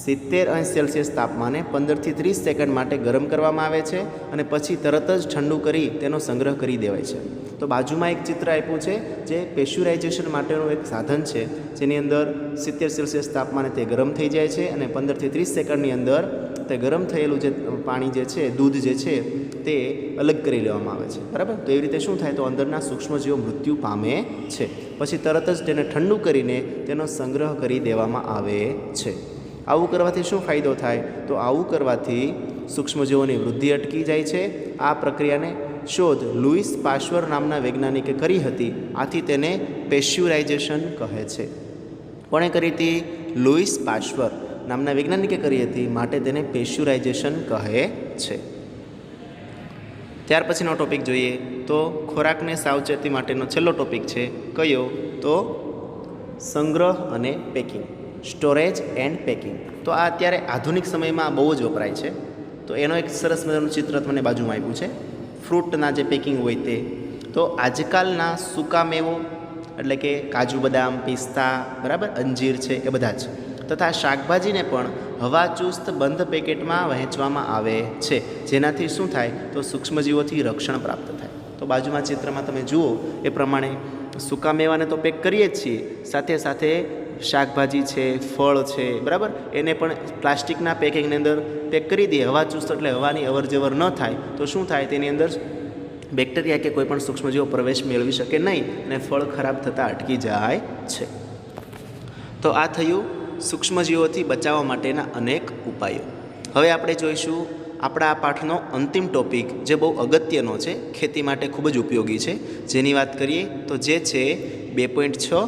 70 સેલ્સિયસ તાપમાને 15 થી 30 સેકન્ડ માટે ગરમ કરવામાં આવે છે અને પછી તરત જ ઠંડુ કરી તેનો સંગ્રહ કરી દેવાય છે. તો બાજુમાં એક ચિત્ર આપ્યું છે જે પેસ્ચ્યુરાઇઝેશન માટેનું એક સાધન છે, જેની અંદર 70 સેલ્સિયસ તાપમાને તે ગરમ થઈ જાય છે અને 15 થી 30 સેકન્ડની અંદર તે ગરમ થયેલું જે પાણી જે છે, દૂધ જે છે તે અલગ કરી લેવામાં આવે છે. બરાબર, તો એવી રીતે શું થાય? તો અંદરના સૂક્ષ્મજીવો મૃત્યુ પામે છે. પછી તરત જ તેને ઠંડુ કરીને તેનો સંગ્રહ કરી દેવામાં આવે છે. આવું કરવાથી શું ફાયદો થાય? તો આવું કરવાથી સૂક્ષ્મજીવોની વૃદ્ધિ અટકી જાય છે. આ પ્રક્રિયાને શોધ લુઈસ પાશ્ચર નામના વૈજ્ઞાનિકે કરી હતી. આથી તેને પેસ્ચ્યુરાઇઝેશન કહે છે. કોણે કરી હતી? લુઈસ પાશ્ચર નામના વૈજ્ઞાનિકે કરી હતી, માટે તેને પેસ્ચ્યુરાઇઝેશન કહે છે. ત્યાર પછીનો ટોપિક જોઈએ તો ખોરાકને સાવચેતી માટેનો છેલ્લો ટોપિક છે. કયો? તો સંગ્રહ અને પેકિંગ. Storage and packing. તો આ અત્યારે આધુનિક સમયમાં બહુ જ વપરાય છે. તો એનો એક સરસ મજાનું ચિત્ર તમને બાજુમાં આપ્યું છે. ફ્રૂટના જે પેકિંગ હોય તે. તો આજકાલના સૂકા મેવો એટલે કે કાજુ બદામ, પિસ્તા, બરાબર, અંજીર છે એ બધા જ, તથા શાકભાજીને પણ હવાચુસ્ત બંધ પેકેટમાં વહેંચવામાં આવે છે, જેનાથી શું થાય? તો સૂક્ષ્મજીવોથી રક્ષણ પ્રાપ્ત થાય. તો બાજુમાં ચિત્રમાં તમે જુઓ એ પ્રમાણે સૂકા મેવાને તો પેક કરીએ જ છીએ, સાથે સાથે શાકભાજી છે, ફળ છે, બરાબર, એને પણ પ્લાસ્ટિકના પેકિંગની અંદર પેક કરી દઈએ. હવાચુસ્ત એટલે હવાની અવરજવર ન થાય તો શું થાય? તેની અંદર બેક્ટેરિયા કે કોઈ પણ સૂક્ષ્મજીવો પ્રવેશ મેળવી શકે નહીં અને ફળ ખરાબ થતાં અટકી જાય છે. તો આ થયું સૂક્ષ્મજીવોથી બચાવવા માટેના અનેક ઉપાયો. હવે આપણે જોઈશું આપણા આ પાઠનો અંતિમ ટોપિક, જે બહુ અગત્યનો છે, ખેતી માટે ખૂબ જ ઉપયોગી છે, જેની વાત કરીએ તો જે છે 2.6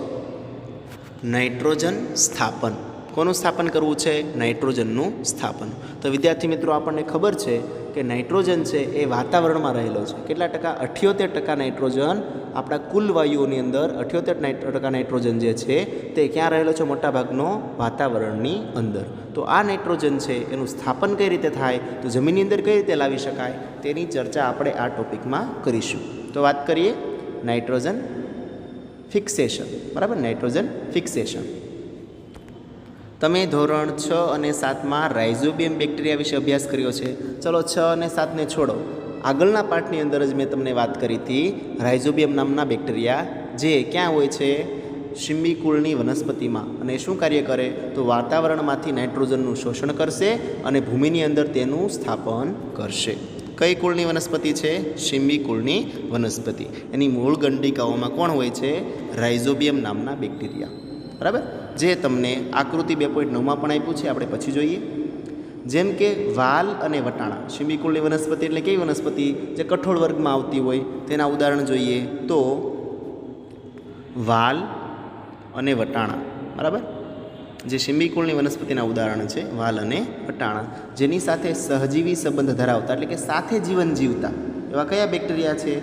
નાઇટ્રોજન સ્થાપન. કોનું સ્થાપન કરવું છે? નાઇટ્રોજનનું સ્થાપન. તો વિદ્યાર્થી મિત્રો, આપણને ખબર છે કે નાઇટ્રોજન છે એ વાતાવરણમાં રહેલો છે. કેટલા ટકા? 78% નાઇટ્રોજન આપણા કુલ વાયુઓની અંદર 78% નાઇટ્રોજન જે છે તે ક્યાં રહેલો છે? મોટાભાગનો વાતાવરણની અંદર. તો આ નાઇટ્રોજન છે એનું સ્થાપન કઈ રીતે થાય, તો જમીનની અંદર કઈ રીતે લાવી શકાય, તેની ચર્ચા આપણે આ ટોપિકમાં કરીશું. તો વાત કરીએ નાઇટ્રોજન ફિક્સેશન. બરાબર, નાઇટ્રોજન ફિક્સેશન. તમે ધોરણ 6 અને 7માં રાઇઝોબિયમ બેક્ટેરિયા વિશે અભ્યાસ કર્યો છે. ચલો 6 અને 7ને છોડો. આગળના પાઠની અંદર જ મેં તમને વાત કરી હતી રાઇઝોબિયમ નામના બેક્ટેરિયા જે ક્યાં હોય છે? શિંબીકુળની વનસ્પતિમાં. અને શું કાર્ય કરે? તો વાતાવરણમાંથી નાઇટ્રોજનનું શોષણ કરશે અને ભૂમિની અંદર તેનું સ્થાપન કરશે. કઈ કુળની વનસ્પતિ છે? શિંબીકુળની વનસ્પતિ. એની મૂળ ગંડિકાઓમાં કોણ હોય છે? રાઇઝોબિયમ નામના બેક્ટેરિયા. બરાબર, જે તમને આકૃતિ 2.9માં પણ આપ્યું છે, આપણે પછી જોઈએ. જેમ કે વાલ અને વટાણા. શિંબીકુળની વનસ્પતિ એટલે કેવી વનસ્પતિ? જે કઠોળ વર્ગમાં આવતી હોય. તેના ઉદાહરણ જોઈએ તો વાલ અને વટાણા. બરાબર, જે શિંબીકુળની વનસ્પતિના ઉદાહરણ છે વાલ અને વટાણા. જેની સાથે સહજીવી સંબંધ ધરાવતા એટલે કે સાથે જીવન જીવતા એવા કયા બેક્ટેરિયા છે?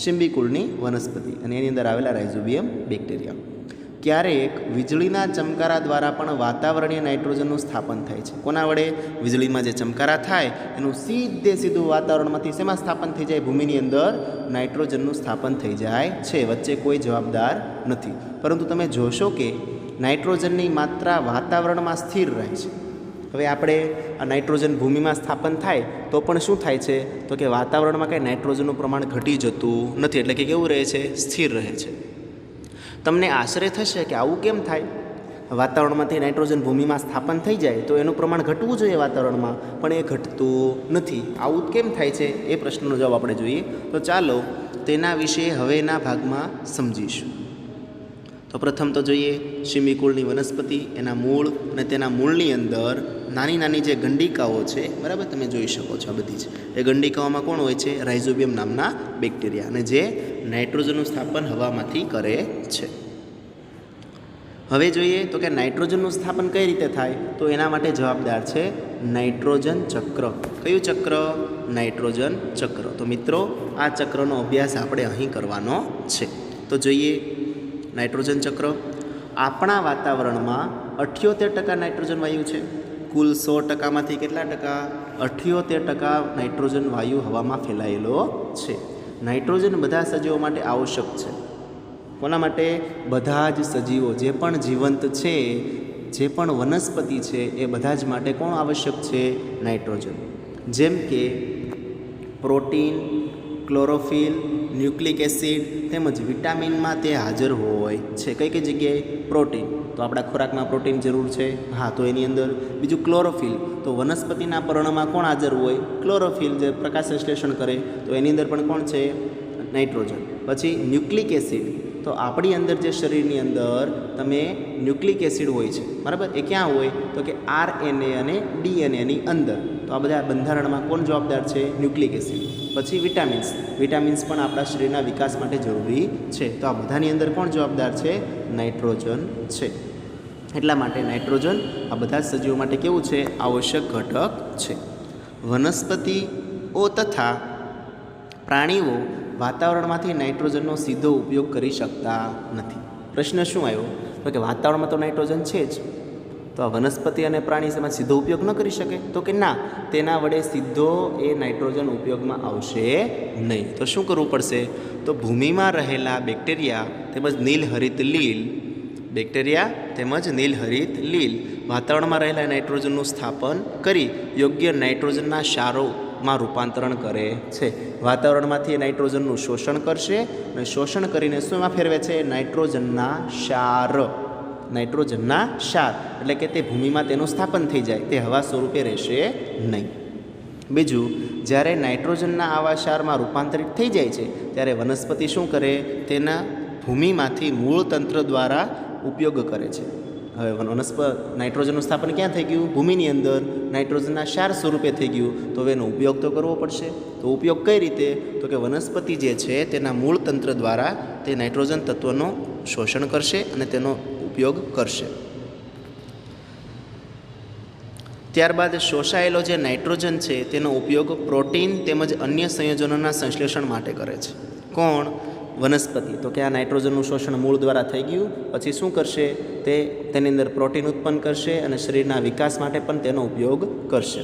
શિંબીકુળની વનસ્પતિ અને એની અંદર આવેલા રાઇઝોબિયમ બેક્ટેરિયા. ક્યારેક વીજળીના ચમકારા દ્વારા પણ વાતાવરણીય નાઇટ્રોજનનું સ્થાપન થાય છે. કોના વડે? વીજળીમાં જે ચમકારા થાય એનું સીધું વાતાવરણમાંથી શેમાં સ્થાપન થઈ જાય? ભૂમિની અંદર નાઇટ્રોજનનું સ્થાપન થઈ જાય છે. વચ્ચે કોઈ જવાબદાર નથી. પરંતુ તમે જોશો કે નાઇટ્રોજનની માત્રા વાતાવરણમાં સ્થિર રહે છે. હવે આપણે આ નાઇટ્રોજન ભૂમિમાં સ્થાપન થાય તો પણ શું થાય છે? તો કે વાતાવરણમાં કંઈ નાઇટ્રોજનનું પ્રમાણ ઘટી જતું નથી. એટલે કે કેવું રહે છે? સ્થિર રહે છે. તમને આશ્ચર્ય થશે કે આવું કેમ થાય? વાતાવરણમાંથી નાઇટ્રોજન ભૂમિમાં સ્થાપન થઈ જાય તો એનું પ્રમાણ ઘટવું જોઈએ વાતાવરણમાં, પણ એ ઘટતું નથી. આવું કેમ થાય છે? એ પ્રશ્નનો જવાબ આપણે જોઈએ. તો ચાલો તેના વિશે હવેના ભાગમાં સમજીશું. તો પ્રથમ તો જોઈએ શિંબીકુળની વનસ્પતિ, એના મૂળ અને તેના મૂળની અંદર નાની નાની જે ગંડિકાઓ છે. બરાબર, તમે જોઈ શકો છો આ બધી જ. એ ગંડિકાઓમાં કોણ હોય છે? રાઇઝોબિયમ નામના બેક્ટેરિયા, અને જે નાઇટ્રોજનનું સ્થાપન હવામાંથી કરે છે. હવે જોઈએ તો કે નાઇટ્રોજનનું સ્થાપન કઈ રીતે થાય? તો એના માટે જવાબદાર છે નાઇટ્રોજન ચક્ર. કયું ચક્ર? નાઇટ્રોજન ચક્ર. તો મિત્રો આ ચક્રનો અભ્યાસ આપણે અહીં કરવાનો છે. તો જોઈએ નાઇટ્રોજન ચક્ર. આપણા વાતાવરણમાં 78% નાઇટ્રોજન વાયુ છે. કુલ 100%માંથી કેટલા ટકા? 78% નાઇટ્રોજન વાયુ હવામાં ફેલાયેલો છે. નાઇટ્રોજન બધા સજીવો માટે આવશ્યક છે. કોના માટે? બધા જ સજીવો, જે પણ જીવંત છે, જે પણ વનસ્પતિ છે, એ બધા જ માટે કોણ આવશ્યક છે? નાઇટ્રોજન. જેમ કે પ્રોટીન, ક્લોરોફિલ, ન્યુક્લિક એસિડ તેમજ વિટામિનમાં તે હાજર હોય છે. કઈ કઈ જગ્યાએ? પ્રોટીન, તો આપણા ખોરાકમાં પ્રોટીન જરૂર છે. હા, તો એની અંદર બીજું ક્લોરોફિલ, તો વનસ્પતિના પર્ણમાં કોણ હાજર હોય? ક્લોરોફિલ, જે પ્રકાશ સંશ્લેષણ કરે, તો એની અંદર પણ કોણ છે? નાઇટ્રોજન. પછી ન્યુક્લિક એસિડ, તો આપણી અંદર જે શરીરની અંદર તમે ન્યુક્લિક એસિડ હોય છે. બરાબર, એ ક્યાં હોય? તો કે RNA અને DNAની અંદર. તો આ બધા બંધારણમાં કોણ જવાબદાર છે? Nucleic acid. પછી વિટામિન્સ. વિટામિન્સ પણ આપણા શરીરના વિકાસ માટે જરૂરી છે. તો આ બધાની અંદર કોણ જવાબદાર છે? નાઇટ્રોજન છે. એટલા માટે નાઇટ્રોજન આ બધા સજીવો માટે કેવું છે? આવશ્યક ઘટક છે. વનસ્પતિઓ તથા પ્રાણીઓ વાતાવરણમાંથી નાઇટ્રોજનનો સીધો ઉપયોગ કરી શકતા નથી. પ્રશ્ન શું આવ્યો? તો કે વાતાવરણમાં તો નાઇટ્રોજન છે જ, તો આ વનસ્પતિ અને પ્રાણી એમાં સીધો ઉપયોગ ન કરી શકે? તો કે ના, તેના વડે સીધો એ નાઇટ્રોજન ઉપયોગમાં આવશે નહીં. તો શું કરવું પડશે? તો ભૂમિમાં રહેલા બેક્ટેરિયા તેમજ નીલહરિત લીલ વાતાવરણમાં રહેલા નાઇટ્રોજનનું સ્થાપન કરી યોગ્ય નાઇટ્રોજનના ક્ષારોમાં રૂપાંતરણ કરે છે. વાતાવરણમાંથી નાઇટ્રોજનનું શોષણ કરશે અને શોષણ કરીને શુંમાં ફેરવે છે? નાઇટ્રોજનના ક્ષાર. એટલે કે તે ભૂમિમાં તેનું સ્થાપન થઈ જાય, તે હવા સ્વરૂપે રહેશે નહીં. બીજું, જ્યારે નાઇટ્રોજનના આવા ક્ષારમાં રૂપાંતરિત થઈ જાય છે ત્યારે વનસ્પતિ શું કરે? તેના ભૂમિમાંથી મૂળ તંત્ર દ્વારા ઉપયોગ કરે છે. હવે નાઇટ્રોજનનું સ્થાપન ક્યાં થઈ ગયું? ભૂમિની અંદર. નાઇટ્રોજનના ક્ષાર સ્વરૂપે થઈ ગયું, તો હવે એનો ઉપયોગ તો કરવો પડશે. તો ઉપયોગ કઈ રીતે? તો કે વનસ્પતિ જે છે તેના મૂળ તંત્ર દ્વારા તે નાઇટ્રોજન તત્વનું શોષણ કરશે અને તેનો ઉપયોગ કરશે. ત્યારબાદ શોષાયેલો જે નાઇટ્રોજન છે તેનો ઉપયોગ પ્રોટીન તેમજ અન્ય સંયોજનોના સંશ્લેષણ માટે કરે છે. કોણ? વનસ્પતિ. તો કે આ નાઇટ્રોજનનું શોષણ મૂળ દ્વારા થઈ ગયું, પછી શું કરશે? તેની અંદર પ્રોટીન ઉત્પન્ન કરશે અને શરીરના વિકાસ માટે પણ તેનો ઉપયોગ કરશે.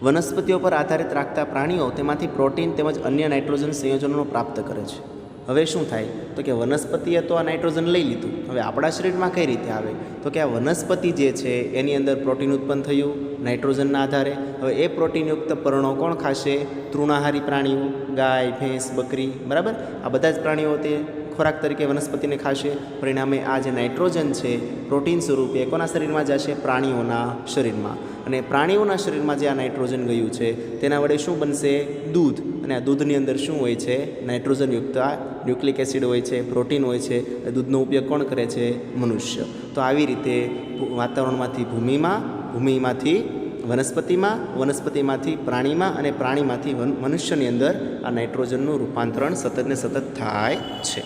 વનસ્પતિઓ પર આધારિત રાખતા પ્રાણીઓ તેમાંથી પ્રોટીન તેમજ અન્ય નાઇટ્રોજન સંયોજનો પ્રાપ્ત કરે છે. હવે શું થાય? તો કે વનસ્પતિએ તો આ નાઇટ્રોજન લઈ લીધું, હવે આપણા શરીરમાં કઈ રીતે આવે? તો કે આ વનસ્પતિ જે છે એની અંદર પ્રોટીન ઉત્પન્ન થયું નાઇટ્રોજનના આધારે. હવે એ પ્રોટીનયુક્ત પર્ણો કોણ ખાશે? તૃણાહારી પ્રાણીઓ, ગાય, ભેંસ, બકરી, બરાબર? આ બધા જ પ્રાણીઓ તે ખોરાક તરીકે વનસ્પતિને ખાશે. પરિણામે આ જે નાઇટ્રોજન છે પ્રોટીન સ્વરૂપે કોના શરીરમાં જશે? પ્રાણીઓના શરીરમાં. અને પ્રાણીઓના શરીરમાં જે આ નાઇટ્રોજન ગયું છે તેના વડે શું બનશે? દૂધ. અને આ દૂધની અંદર શું હોય છે? નાઇટ્રોજનયુક્ત ન્યુક્લિક એસિડ હોય છે, પ્રોટીન હોય છે. દૂધનો ઉપયોગ કોણ કરે છે? મનુષ્ય. તો આવી રીતે વાતાવરણમાંથી ભૂમિમાં, ભૂમિમાંથી વનસ્પતિમાં, વનસ્પતિમાંથી પ્રાણીમાં અને પ્રાણીમાંથી મનુષ્યની અંદર આ નાઇટ્રોજનનું રૂપાંતરણ સતત ને સતત થાય છે,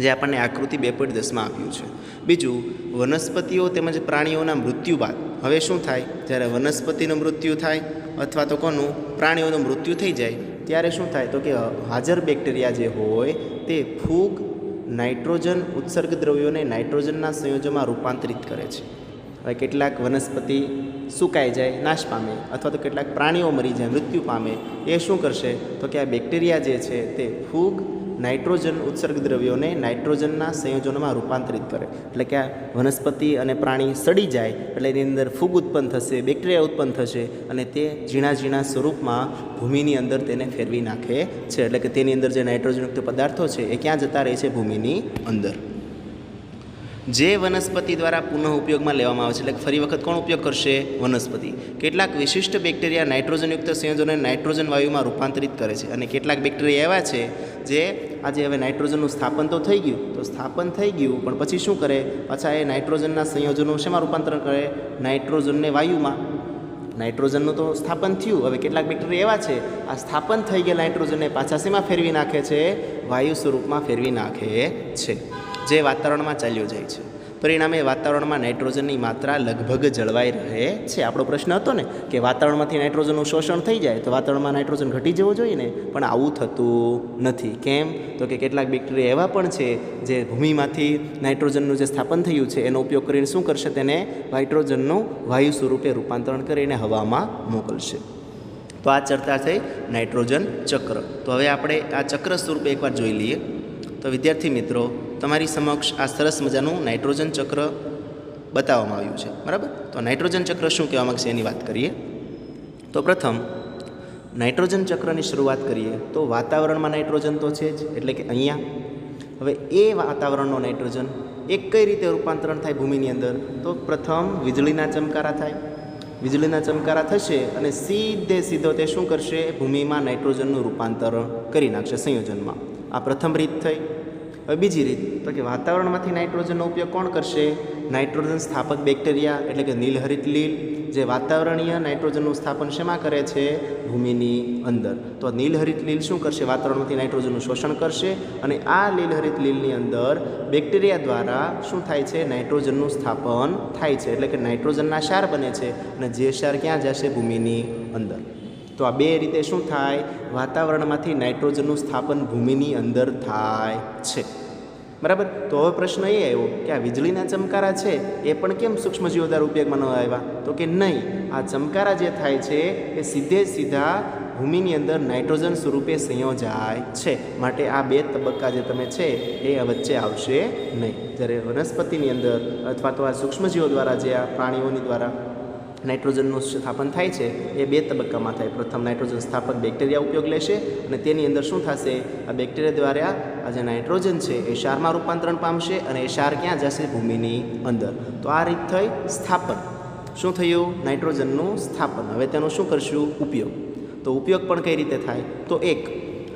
જે આપણને આકૃતિ 2.10માં આપ્યું છે. બીજું, વનસ્પતિઓ તેમજ પ્રાણીઓના મૃત્યુ બાદ હવે શું થાય? જ્યારે વનસ્પતિનું મૃત્યુ થાય અથવા તો કોનું? પ્રાણીઓનું મૃત્યુ થઈ જાય ત્યારે શું થાય? તો કે હાજર બેક્ટેરિયા જે હોય તે ફૂગ નાઇટ્રોજન ઉત્સર્ગ દ્રવ્યોને નાઇટ્રોજનના સંયોજનમાં રૂપાંતરિત કરે છે. હવે કેટલાક વનસ્પતિ સુકાઈ જાય, નાશ પામે, અથવા તો કેટલાક પ્રાણીઓ મરી જાય, મૃત્યુ પામે. એ શું કરશે? તો કે આ બેક્ટેરિયા જે છે તે ફૂગ નાઇટ્રોજન ઉત્સર્ગ દ્રવ્યોને નાઇટ્રોજનના સંયોજનોમાં રૂપાંતરિત કરે. એટલે કે આ વનસ્પતિ અને પ્રાણી સડી જાય એટલે એની અંદર ફૂગ ઉત્પન્ન થશે, બેક્ટેરિયા ઉત્પન્ન થશે અને તે ઝીણા ઝીણા સ્વરૂપમાં ભૂમિની અંદર તેને ફેરવી નાખે છે. એટલે કે તેની અંદર જે નાઇટ્રોજનયુક્ત પદાર્થો છે એ ક્યાં જતા રહે છે? ભૂમિની અંદર. જે વનસ્પતિ દ્વારા પુનઃ ઉપયોગમાં લેવામાં આવે છે, એટલે ફરી વખત કોણ ઉપયોગ કરશે? વનસ્પતિ. કેટલાક વિશિષ્ટ બેક્ટેરિયા નાઇટ્રોજનયુક્ત સંયોજનોને નાઇટ્રોજન વાયુમાં રૂપાંતરિત કરે છે અને કેટલાક બેક્ટેરિયા એવા છે જે આજે હવે નાઇટ્રોજનનું સ્થાપન તો થઈ ગયું, તો સ્થાપન થઈ ગયું પણ પછી શું કરે? પાછા એ નાઇટ્રોજનના સંયોજનો શેમાં રૂપાંતરણ કરે? નાઇટ્રોજનને વાયુમાં. નાઇટ્રોજનનું તો સ્થાપન થયું, હવે કેટલાક બેક્ટેરિયા એવા છે આ સ્થાપન થઈ ગયેલા નાઇટ્રોજનને પાછા શેમાં ફેરવી નાખે છે? વાયુ સ્વરૂપમાં ફેરવી નાખે છે, જે વાતાવરણમાં ચાલ્યો જાય છે. પરિણામે વાતાવરણમાં નાઇટ્રોજનની માત્રા લગભગ જળવાઈ રહે છે. આપણો પ્રશ્ન હતો ને કે વાતાવરણમાંથી નાઇટ્રોજનનું શોષણ થઈ જાય તો વાતાવરણમાં નાઇટ્રોજન ઘટી જવું જોઈએ ને, પણ આવું થતું નથી. કેમ? તો કે કેટલાક બેક્ટેરિયા એવા પણ છે જે ભૂમિમાંથી નાઇટ્રોજનનું જે સ્થાપન થયું છે એનો ઉપયોગ કરીને શું કરશે? તેને નાઇટ્રોજનનું વાયુ સ્વરૂપે રૂપાંતરણ કરીને હવામાં મોકલશે. તો આ ચર્ચા થઈ નાઇટ્રોજન ચક્ર. તો હવે આપણે આ ચક્ર સ્વરૂપે એકવાર જોઈ લઈએ. તો વિદ્યાર્થી મિત્રો, તમારી સમક્ષ આ સરસ મજાનું નાઇટ્રોજન ચક્ર બતાવવામાં આવ્યું છે, બરાબર? તો નાઇટ્રોજન ચક્ર શું કહેવા માગશે એની વાત કરીએ. તો પ્રથમ નાઇટ્રોજન ચક્રની શરૂઆત કરીએ તો વાતાવરણમાં નાઇટ્રોજન તો છે જ, એટલે કે અહીંયા. હવે એ વાતાવરણનો નાઇટ્રોજન એક કઈ રીતે રૂપાંતરણ થાય ભૂમિની અંદર? તો પ્રથમ વીજળીના ચમકારા થાય. વીજળીના ચમકારા થશે અને સીધો તે શું કરશે? ભૂમિમાં નાઇટ્રોજનનું રૂપાંતરણ કરી નાખશે સંયોજનમાં. આ પ્રથમ રીત થઈ. હવે બીજી રીત, તો કે વાતાવરણમાંથી નાઇટ્રોજનનો ઉપયોગ કોણ કરશે? નાઇટ્રોજન સ્થાપક બેક્ટેરિયા, એટલે કે નીલહરિત લીલ, જે વાતાવરણીય નાઇટ્રોજનનું સ્થાપન શેમાં કરે છે? ભૂમિની અંદર. તો નીલહરિત લીલ શું કરશે? વાતાવરણમાંથી નાઇટ્રોજનનું શોષણ કરશે અને આ નીલહરિત લીલની અંદર બેક્ટેરિયા દ્વારા શું થાય છે? નાઇટ્રોજનનું સ્થાપન થાય છે, એટલે કે નાઇટ્રોજનના ક્ષાર બને છે અને જે ક્ષાર ક્યાં જશે? ભૂમિની અંદર. તો આ બે રીતે શું થાય? વાતાવરણમાંથી નાઇટ્રોજનનું સ્થાપન ભૂમિની અંદર થાય છે, બરાબર? તો હવે પ્રશ્ન એ આવ્યો કે આ વીજળીના ચમકારા છે એ પણ કેમ સૂક્ષ્મજીવો દ્વારા ઉપયોગમાં ન આવ્યા? તો કે નહીં, આ ચમકારા જે થાય છે એ સીધા ભૂમિની અંદર નાઇટ્રોજન સ્વરૂપે સંયોજાય છે, માટે આ બે તબક્કા જે તમે છે એ વચ્ચે આવશે નહીં. જ્યારે વનસ્પતિની અંદર અથવા તો આ સૂક્ષ્મજીવો દ્વારા જે આ પ્રાણીઓની દ્વારા નાઇટ્રોજનનું સ્થાપન થાય છે એ બે તબક્કામાં થાય. પ્રથમ નાઇટ્રોજન સ્થાપક બેક્ટેરિયા ઉપયોગ લેશે અને તેની અંદર શું થશે? આ બેક્ટેરિયા દ્વારા આ જે નાઇટ્રોજન છે એ ક્ષારમાં રૂપાંતરણ પામશે અને એ ક્ષાર ક્યાં જશે? ભૂમિની અંદર. તો આ રીત થઈ સ્થાપન. શું થયું? નાઇટ્રોજનનું સ્થાપન. હવે તેનો શું કરશું? ઉપયોગ. તો ઉપયોગ પણ કઈ રીતે થાય? તો એક,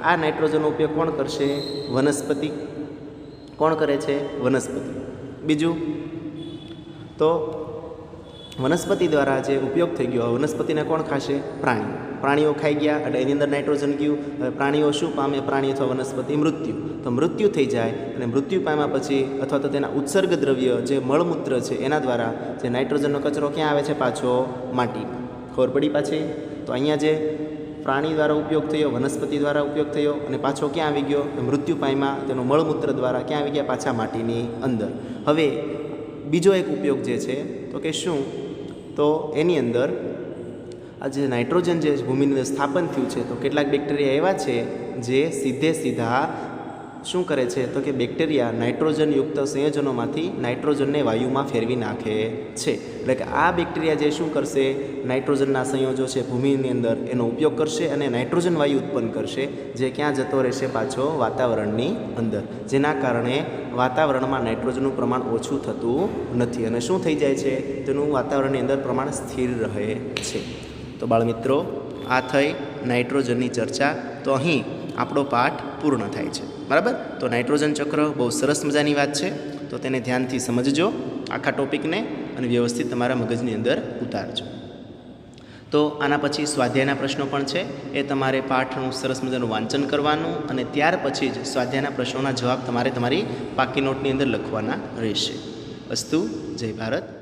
આ નાઇટ્રોજનનો ઉપયોગ કોણ કરશે? વનસ્પતિ. કોણ કરે છે? વનસ્પતિ. બીજું, તો વનસ્પતિ દ્વારા જે ઉપયોગ થઈ ગયો, વનસ્પતિને કોણ ખાશે? પ્રાણી. પ્રાણીઓ ખાઈ ગયા એટલે એની અંદર નાઇટ્રોજન ગયું. હવે પ્રાણીઓ શું પામે? પ્રાણી અથવા વનસ્પતિ મૃત્યુ. તો મૃત્યુ થઈ જાય અને મૃત્યુ પામ્યા પછી અથવા તો તેના ઉત્સર્ગ દ્રવ્ય જે મળમૂત્ર છે એના દ્વારા જે નાઇટ્રોજનનો કચરો ક્યાં આવે છે? પાછો માટીમાં. ખબર પડી પાછી? તો અહીંયા જે પ્રાણી દ્વારા ઉપયોગ થયો, વનસ્પતિ દ્વારા ઉપયોગ થયો અને પાછો ક્યાં આવી ગયો? મૃત્યુ પામ્યા તેનો મળમૂત્ર દ્વારા ક્યાં આવી ગયા? પાછા માટીની અંદર. હવે બીજો એક ઉપયોગ જે છે તો કે શું? તો એની અંદર આ જે નાઇટ્રોજન જે ભૂમિની અંદર સ્થાપન થયું છે તો કેટલાક બેક્ટેરિયા એવા છે જે સીધા શું કરે છે? તો કે બેક્ટેરિયા નાઇટ્રોજનયુક્ત સંયોજનોમાંથી નાઇટ્રોજનને વાયુમાં ફેરવી નાખે છે. એટલે કે આ બેક્ટેરિયા જે શું કરશે? નાઇટ્રોજનના સંયોજો છે ભૂમિની અંદર એનો ઉપયોગ કરશે અને નાઇટ્રોજન વાયુ ઉત્પન્ન કરશે, જે ક્યાં જતો રહેશે? પાછો વાતાવરણની અંદર. જેના કારણે વાતાવરણમાં નાઇટ્રોજનનું પ્રમાણ ઓછું થતું નથી અને શું થઈ જાય છે? તેનું વાતાવરણની અંદર પ્રમાણ સ્થિર રહે છે. તો બાળમિત્રો, આ થઈ નાઇટ્રોજનની ચર્ચા. તો અહીં આપણો પાઠ પૂર્ણ થાય છે. બરાબર? તો નાઇટ્રોજન ચક્ર બહુ સરસ મજાની વાત છે. તો તેને ધ્યાનથી સમજજો આખા ટોપિકને અને વ્યવસ્થિત તમારા મગજની અંદર ઉતારજો. તો આના પછી સ્વાધ્યાયના પ્રશ્નો પણ છે. એ તમારે પાઠનું સરસ મજાનું વાંચન કરવાનું અને ત્યાર પછી જ સ્વાધ્યાયના પ્રશ્નોના જવાબ તમારે તમારી પાકી નોટની અંદર લખવાના રહેશે. અસ્તુ. જય ભારત.